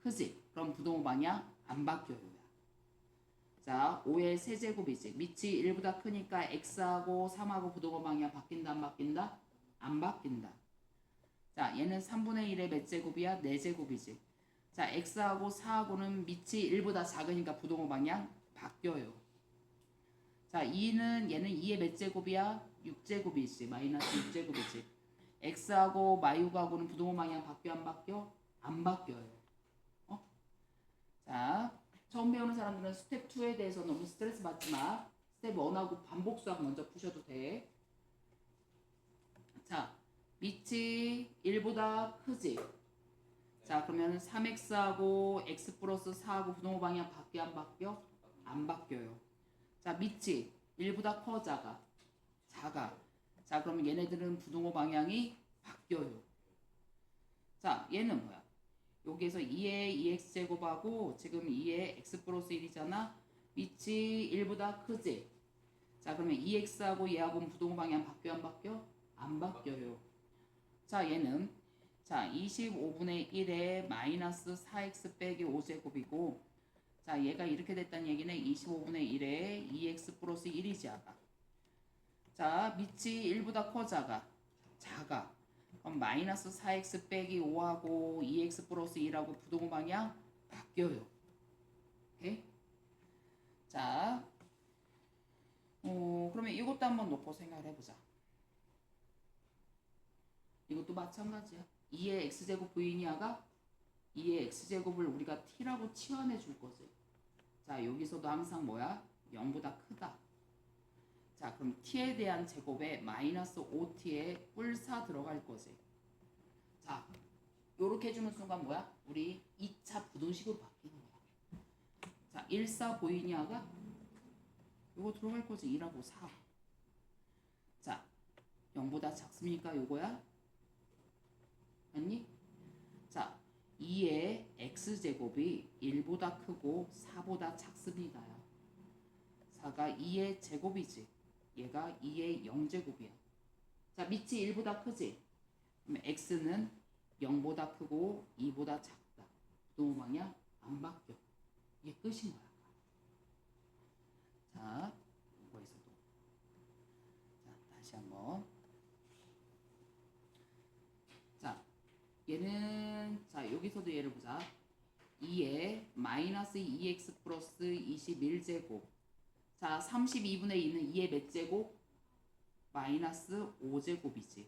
A: 크지? 그럼 부동호 방향 안 바뀌어요. 자, 5의 세제곱이지. 밑이 1보다 크니까 x하고 3하고 부동호 방향 바뀐다, 안 바뀐다? 안 바뀐다. 자, 얘는 3분의 1의 몇 제곱이야? 4제곱이지. 자, x하고 4하고는 밑이 1보다 작으니까 부동호 방향 바뀌어요. 자, 2는 얘는 2의 몇 제곱이야? 6제곱이지. 마이너스 6제곱이지. x하고 마육하고는 부동호 방향 바뀌어, 안 바뀌어? 안 바뀌어요. 자, 처음 배우는 사람들은 스텝 2에 대해서 너무 스트레스 받지 마. 스텝 1하고 반복 수학 먼저 푸셔도 돼. 자, 밑이 1보다 크지? 자, 그러면 3x하고 x 플러스 4하고 부동호 방향 바뀌어, 안 바뀌어? 안 바뀌어요. 자, 밑이 1보다 커, 작아? 작아. 자, 그러면 얘네들은 부동호 방향이 바뀌어요. 자, 얘는 뭐야? 여기에서 2의 2x제곱하고 지금 2의 x 플러스 1이잖아. 밑이 1보다 크지? 자, 그러면 2x하고 얘하고는 부동호 방향 바뀌어, 안 바뀌어? 안 바뀌어요. 자, 얘는 자 25분의 1에 마이너스 4x 빼기 5제곱이고 자, 얘가 이렇게 됐다는 얘기는 25분의 1에 2x 플러스 1이지, 아가. 자, 밑이 1보다 커, 작아? 작아. 그럼 마이너스 4x 빼기 5하고 2x 플러스 1하고 부동호 방향 바뀌어요. 오케이? 자, 그러면 이것도 한번 놓고 생각을 해보자. 이것도 마찬가지야. 2의 x제곱 부인이야가 2의 x제곱을 우리가 t라고 치환해 줄 거지. 자, 여기서도 항상 뭐야? 0보다 크다. 자, 그럼 t에 대한 제곱에 마이너스 5t에 뿔4 들어갈 거지. 자, 요렇게 해주는 순간 뭐야? 우리 2차 부등식으로 바뀌는 거야. 자, 1, 4 보이냐가 요거 들어갈 거지. 2라고 4. 자, 0보다 작습니까? 요거야? 아니? 자, 2의 x제곱이 1보다 크고 4보다 작습니다. 4가 2의 제곱이지. 얘가 2의 0제곱이야. 자, 밑이 1보다 크지? 그럼 x는 0보다 크고 2보다 작다. 부동호 방향 안 바뀌어. 이게 끝인 거야. 자, 이거에서도. 자, 다시 한번. 자, 얘는 자, 여기서도 얘를 보자. 2에 마이너스 2x 플러스 21제곱. 자, 32분의 2는 2의 몇 제곱? 마이너스 5제곱이지.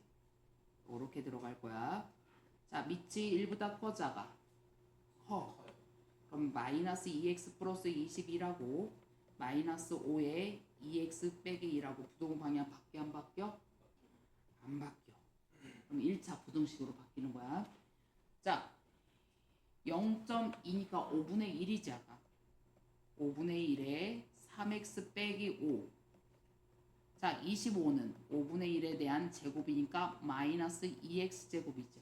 A: 이렇게 들어갈 거야. 자, 밑이 1보다 커, 작아? 커. 그럼 마이너스 2x 플러스 21하고 마이너스 5에 2x 빼기 1하고 부동호 방향 바뀌어, 안 바뀌어? 안 바뀌어. 그럼 1차 부등식으로 바뀌는 거야. 자, 0.2니까 5분의 1이지, 아까. 5분의 1에 3x 빼기 5. 자, 25는 5분의 1에 대한 제곱이니까 마이너스 2x 제곱이죠.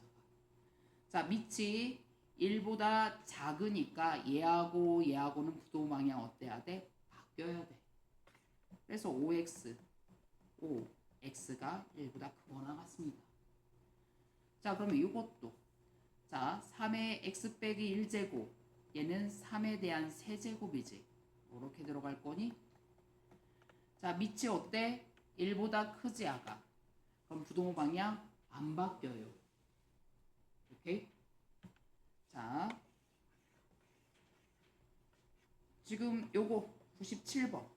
A: 자, 밑이 1보다 작으니까 얘하고 얘하고는 부동호 방향 어때야 돼? 바뀌어야 돼. 그래서 5x, 5x가 1보다 크거나 같습니다. 자, 그러면 이것도 자 3의 x 빼기 1제곱 얘는 3에 대한 세제곱이지. 이렇게 들어갈 거니? 자, 밑이 어때? 1보다 크지 아가. 그럼 부동호 방향 안 바뀌어요. 오케이? 자, 지금 요거 97번.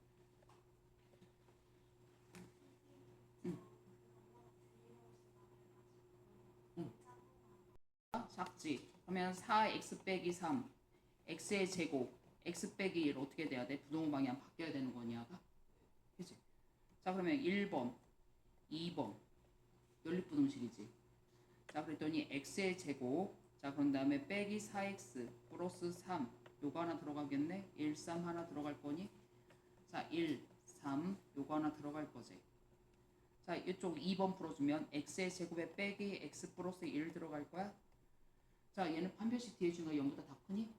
A: 작지. 그러면 4x 빼기 3 x의 제곱 x 빼기 1 어떻게 돼야 돼? 부동호 방향 바뀌어야 되는 거냐가? 그치? 자, 그러면 1번 2번 연립부등식이지. 자, 그랬더니 x의 제곱, 자 그런 다음에 빼기 4x 플러스 3 요거 하나 들어가겠네. 1, 3 하나 들어갈 거니? 자, 1, 3 요거 하나 들어갈 거지. 자, 이쪽 2번 풀어주면 x의 제곱에 빼기 x 플러스 1 들어갈 거야. 자, 얘는 판별식 뒤에 주는 거 0보다 다 크니?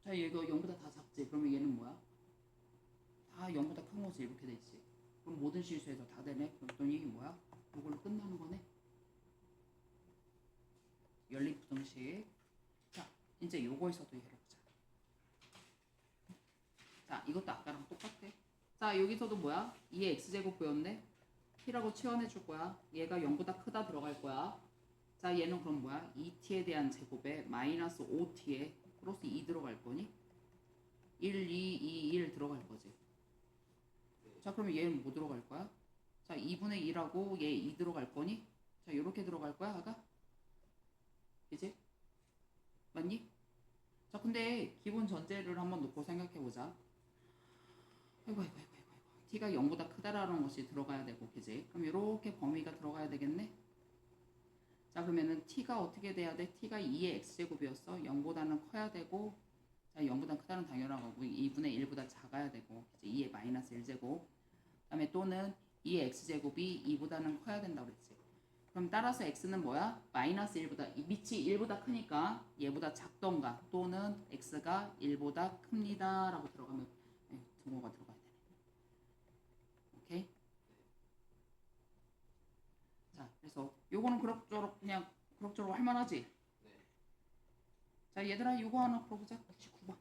A: 자, 얘가 0보다 다 작지. 그러면 얘는 뭐야? 다 0보다 큰 거지. 이렇게 돼 있지. 그럼 모든 실수에서 다 되네. 그랬더니 뭐야? 이걸로 끝나는 거네. 연립부등식. 자, 이제 요거에서도 해보자. 자, 이것도 아까랑 똑같아. 자, 여기서도 뭐야? 2의 x제곱 보였네. t라고 치환해 줄 거야. 얘가 0보다 크다 들어갈 거야. 자, 얘는 그럼 뭐야? 2t에 대한 제곱에 마이너스 5t에 플러스 2 들어갈 거니? 1, 2, 2, 1 들어갈 거지. 자, 그러면 얘는 뭐 들어갈 거야? 자, 2분의 1하고 얘 2 들어갈 거니? 자, 요렇게 들어갈 거야, 아가? 그치? 맞니? 자, 근데 기본 전제를 한번 놓고 생각해 보자. 아이고. t가 0보다 크다라는 것이 들어가야 되고, 그지? 그럼 이렇게 범위가 들어가야 되겠네? 자, 그러면은 t가 어떻게 돼야 돼? t가 2의 x제곱이었어. 0보다는 커야 되고, 자, 0보다 크다는 당연한 거고, 2분의 1보다 작아야 되고, 그치? 2의 마이너스 1제곱. 그 다음에 또는 2의 x제곱이 2보다는 커야 된다고 그랬지. 그럼 따라서 x는 뭐야? 마이너스 1보다, 밑이 1보다 크니까 얘보다 작던가 또는 x가 1보다 큽니다 라고 들어가면 등호가 들어가야 되네. 오케이? 자, 그래서 요거는 그럭저럭 그냥 그럭저럭 할만하지?
B: 네.
A: 자, 얘들아 요거 하나 풀어보자. 99번.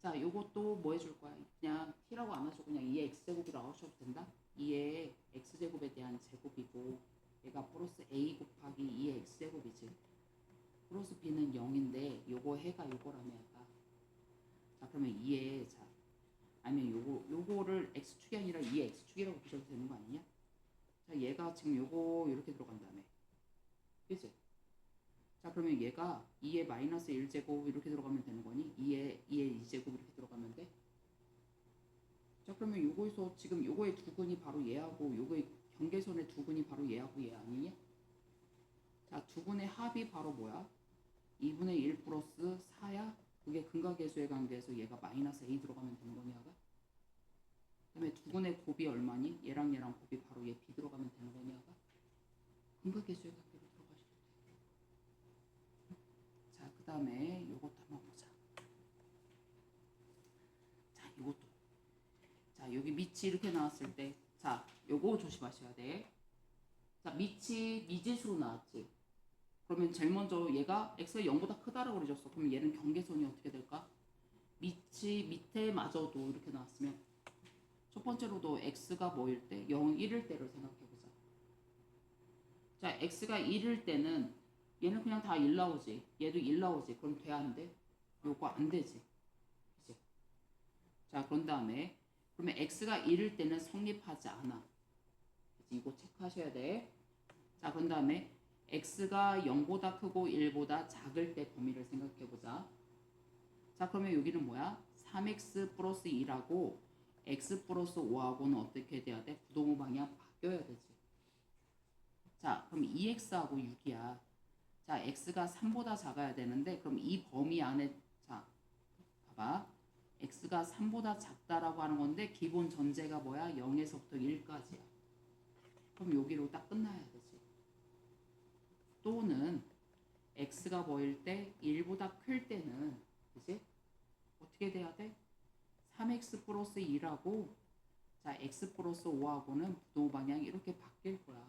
A: 자, 요것도 뭐 해줄 거야? 그냥 t라고 안 하죠. 그냥 2의 x제곱이라고 하셔도 된다. 2의 x제곱에 대한 제곱이고 얘가 플러스 a 곱하기 2의 x제곱이지. 플러스 b는 0인데 요거 해가 요거라며 아까. 자, 그러면 2의 자 아니면 요거를 x축이 아니라 2의 x축이라고 보셔도 되는 거 아니냐? 자, 얘가 지금 요거 이렇게 들어간 다음에 그치? 자, 그러면 얘가 2의 마이너스 1제곱 이렇게 들어가면 되는 거니? 2의 2제곱 이렇게 들어가면 돼? 자, 그러면 요거에서 지금 요거의 두근이 바로 얘하고 요거의 경계선의 두근이 바로 얘하고 얘 아니냐? 자, 두근의 합이 바로 뭐야? 2분의 1 플러스 4야? 그게 근각계수의 관계에서 얘가 마이너스 a 들어가면 되는 거냐가? 그 다음에 두근의 곱이 얼마니? 얘랑 곱이 바로 얘 b 들어가면 되는 거냐가? 근각계수의 관계로 들어가시면 돼. 자, 그 다음에 요것도 한번 보자. 자, 요것도. 자, 여기 밑이 이렇게 나왔을 때, 자, 요거 조심하셔야 돼. 자, 밑이 미지수로 나왔지. 그러면 제일 먼저 얘가 x가 0보다 크다라고 그러셨어. 그럼 얘는 경계선이 어떻게 될까? 밑에 마저도 이렇게 나왔으면 첫 번째로도 x가 뭐일 때? 0, 1일 때를 생각해보자. 자, x가 1일 때는 얘는 그냥 다 1 나오지. 얘도 1 나오지. 그럼 돼, 안 돼? 요거 안 되지. 그치? 자, 그런 다음에 그러면 x가 1일 때는 성립하지 않아. 그치? 이거 체크하셔야 돼. 자, 그런 다음에 x가 0보다 크고 1보다 작을 때 범위를 생각해보자. 자, 그러면 여기는 뭐야? 3x 플러스 2라고 x 플러스 5하고는 어떻게 돼야 돼? 부동호 방향 바뀌어야 되지. 자, 그럼 2x하고 6이야. 자, x가 3보다 작아야 되는데 그럼 이 범위 안에 자, 봐봐. x가 3보다 작다라고 하는 건데 기본 전제가 뭐야? 0에서부터 1까지야. 그럼 여기로 딱 끝나야 되지. 또는 x가 뭐일 때 1보다 클 때는 그치? 어떻게 돼야 돼? 3x 플러스 2라고 자 x 플러스 5하고는 부동 방향이 이렇게 바뀔 거야.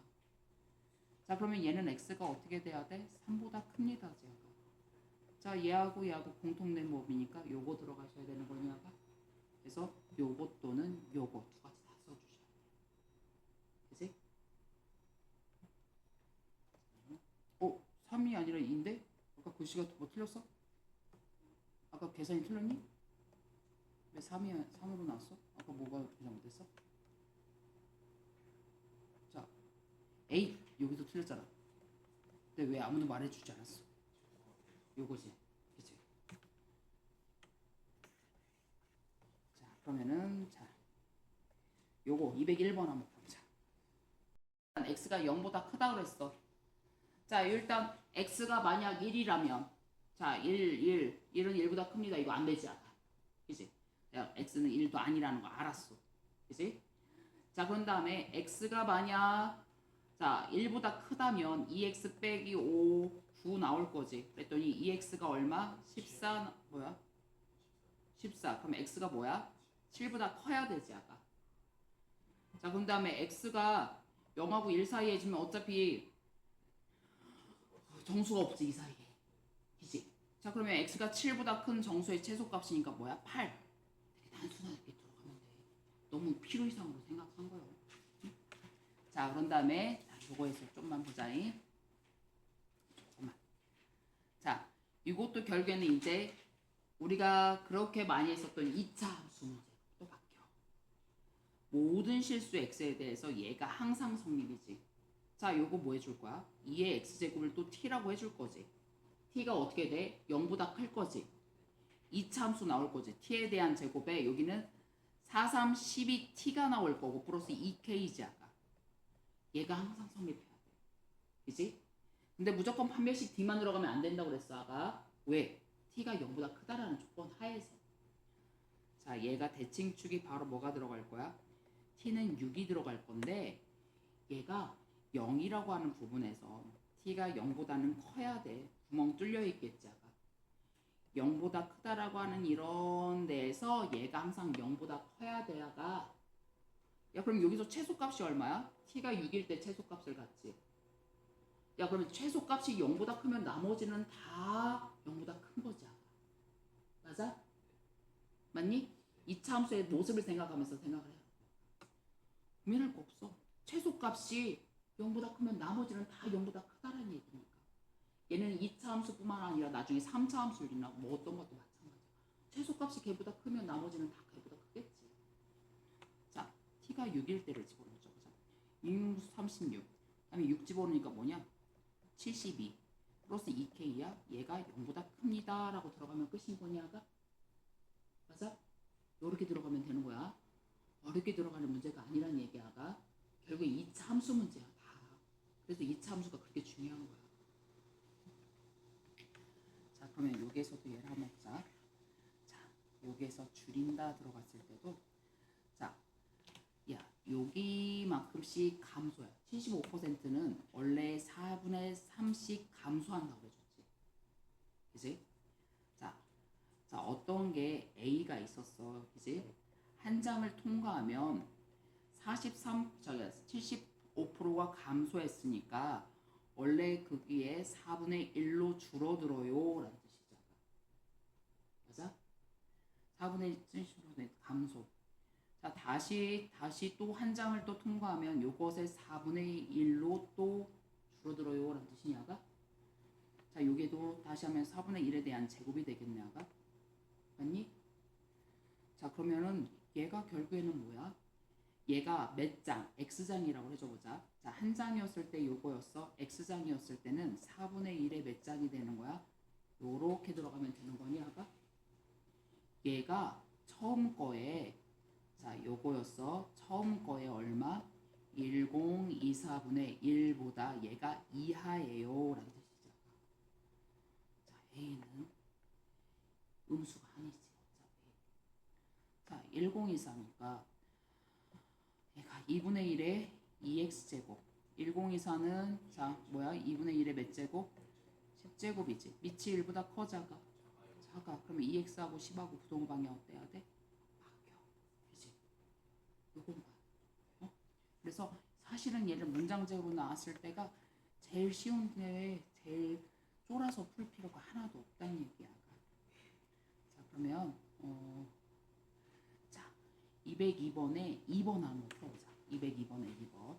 A: 자 그러면 얘는 x가 어떻게 돼야 돼? 3보다 큽니다. 제가. 자 얘하고 얘하고 공통된 법이니까 요거 들어가셔야 되는 거냐가. 그래서 요거 또는 요거 두 가지 다 써주셔야 돼요. 그치? 3이 아니라 2인데? 아까 글씨가 뭐 틀렸어? 아까 계산이 틀렸니? 왜 3으로 나왔어? 아까 뭐가 잘못됐어? 자, A 여기도 틀렸잖아. 근데 왜 아무도 말해주지 않았어? 요거지, 그치? 자, 그러면은 자, 요거 201번 한번 보자. x가 0보다 크다 그랬어. 자, 일단 x가 만약 1이라면 자, 1은 1보다 큽니다. 이거 안 되지 않아. 그치? 야, x는 1도 아니라는 거 알았어. 그치? 자, 그런 다음에 x가 만약 자 1보다 크다면 2x 빼기 5, 9 나올 거지. 그랬더니 2x가 얼마? 14 뭐야? 14. 그럼 x가 뭐야? 7보다 커야 되지 아까. 자, 그런 다음에 x가 0하고 1 사이에 지면 어차피 정수가 없지 이 사이에. 그치? 자, 그러면 x가 7보다 큰 정수의 최소값이니까 뭐야? 8. 되게 단순하게 들어가면 돼. 너무 필요 이상으로 생각한 거예요. 자, 그런 다음에 요거에서 좀만 보자니. 잠깐만. 자, 이것도 결국에는 이제 우리가 그렇게 많이 했었던 2차 함수 문제 또 바뀌어. 모든 실수 x에 대해서 얘가 항상 성립이지. 자, 요거 뭐 해줄 거야? 2의 x제곱을 또 t라고 해줄 거지. t가 어떻게 돼? 0보다 클 거지. 2차 함수 나올 거지. t에 대한 제곱에 여기는 4, 3, 12t가 나올 거고 플러스 2k지 아까. 얘가 항상 성립해야 돼. 그치? 근데 무조건 판별식 D만 들어가면 안 된다고 그랬어 아까. 왜? T가 0보다 크다라는 조건 하에서. 자, 얘가 대칭축이 바로 뭐가 들어갈 거야? T는 6이 들어갈 건데 얘가 0이라고 하는 부분에서 T가 0보다는 커야 돼. 구멍 뚫려 있겠지 아까. 0보다 크다라고 하는 이런 데에서 얘가 항상 0보다 커야 돼야가. 야, 그럼 여기서 최소값이 얼마야? t가 6일 때 최소값을 갖지. 야, 그러면 최소값이 0보다 크면 나머지는 다 0보다 큰 거지. 맞아? 맞니? 2차 함수의 모습을 생각하면서 생각을 해. 고민할 거 없어. 최소값이 0보다 크면 나머지는 다 0보다 크다라는 얘기니까. 얘는 2차 함수뿐만 아니라 나중에 3차 함수나 뭐 어떤 것도 마찬가지야. 최소값이 걔보다 크면 나머지는 다 걔보다 크겠지. 자, t가 6일 때를 집어넣자. 6, 36. 그다음에 6 집어넣으니까 뭐냐? 72 플러스 2k야. 얘가 0보다 큽니다 라고 들어가면 끝인 거냐가? 맞아? 이렇게 들어가면 되는 거야. 어렵게 들어가는 문제가 아니란 얘기야가. 결국 2차 함수 문제야 다. 그래서 2차 함수가 그렇게 중요한 거야. 자, 그러면 여기에서도 얘를 한번 보자. 자, 여기에서 줄인다 들어갔을 때도 자, 야, 여기만큼씩 감소야. 75%는 원래 4분의 3씩 감소한다고 해줬지. 그지? 자, 어떤 게 A가 있었어. 그지? 한 장을 통과하면 75%가 감소했으니까 원래 거기에 4분의 1로 줄어들어요 라는 뜻이잖아. 맞아? 4분의 1 감소. 자, 다시 또 한 장을 또 통과하면 요것의 4분의 1로 또 줄어들어요 라는 뜻이냐가? 자, 요게도 다시 하면 4분의 1에 대한 제곱이 되겠냐가? 맞니? 자, 그러면은 얘가 결국에는 뭐야? 얘가 몇 장? x장이라고 해줘보자. 자, 한 장이었을 때 요거였어. x장이었을 때는 4분의 1의 몇 장이 되는 거야? 요렇게 들어가면 되는 거냐가? 얘가 처음 거에 자, 요거였어. 처음 거에 얼마? 1024분의 1보다 얘가 이하예요 라는 뜻이죠. 자, A는 음수가 아니지 어차피. 자, 1024니까 얘가 2분의 1의 2x제곱. 1024는 자 뭐야? 2분의 1의 몇 제곱? 10제곱이지. 밑이 1보다 커 작아? 바꿔. 그러면 2x하고 10하고 부동 방향 어때야 돼? 바뀌어. 그지? 요건 봐. 어? 그래서 사실은 얘를 문장제로 나왔을 때가 제일 쉬운 데 제일 쫄아서 풀 필요가 하나도 없다는 얘기야. 자, 그러면 자, 202번에 2번 한번 풀어보자. 202번에 2번.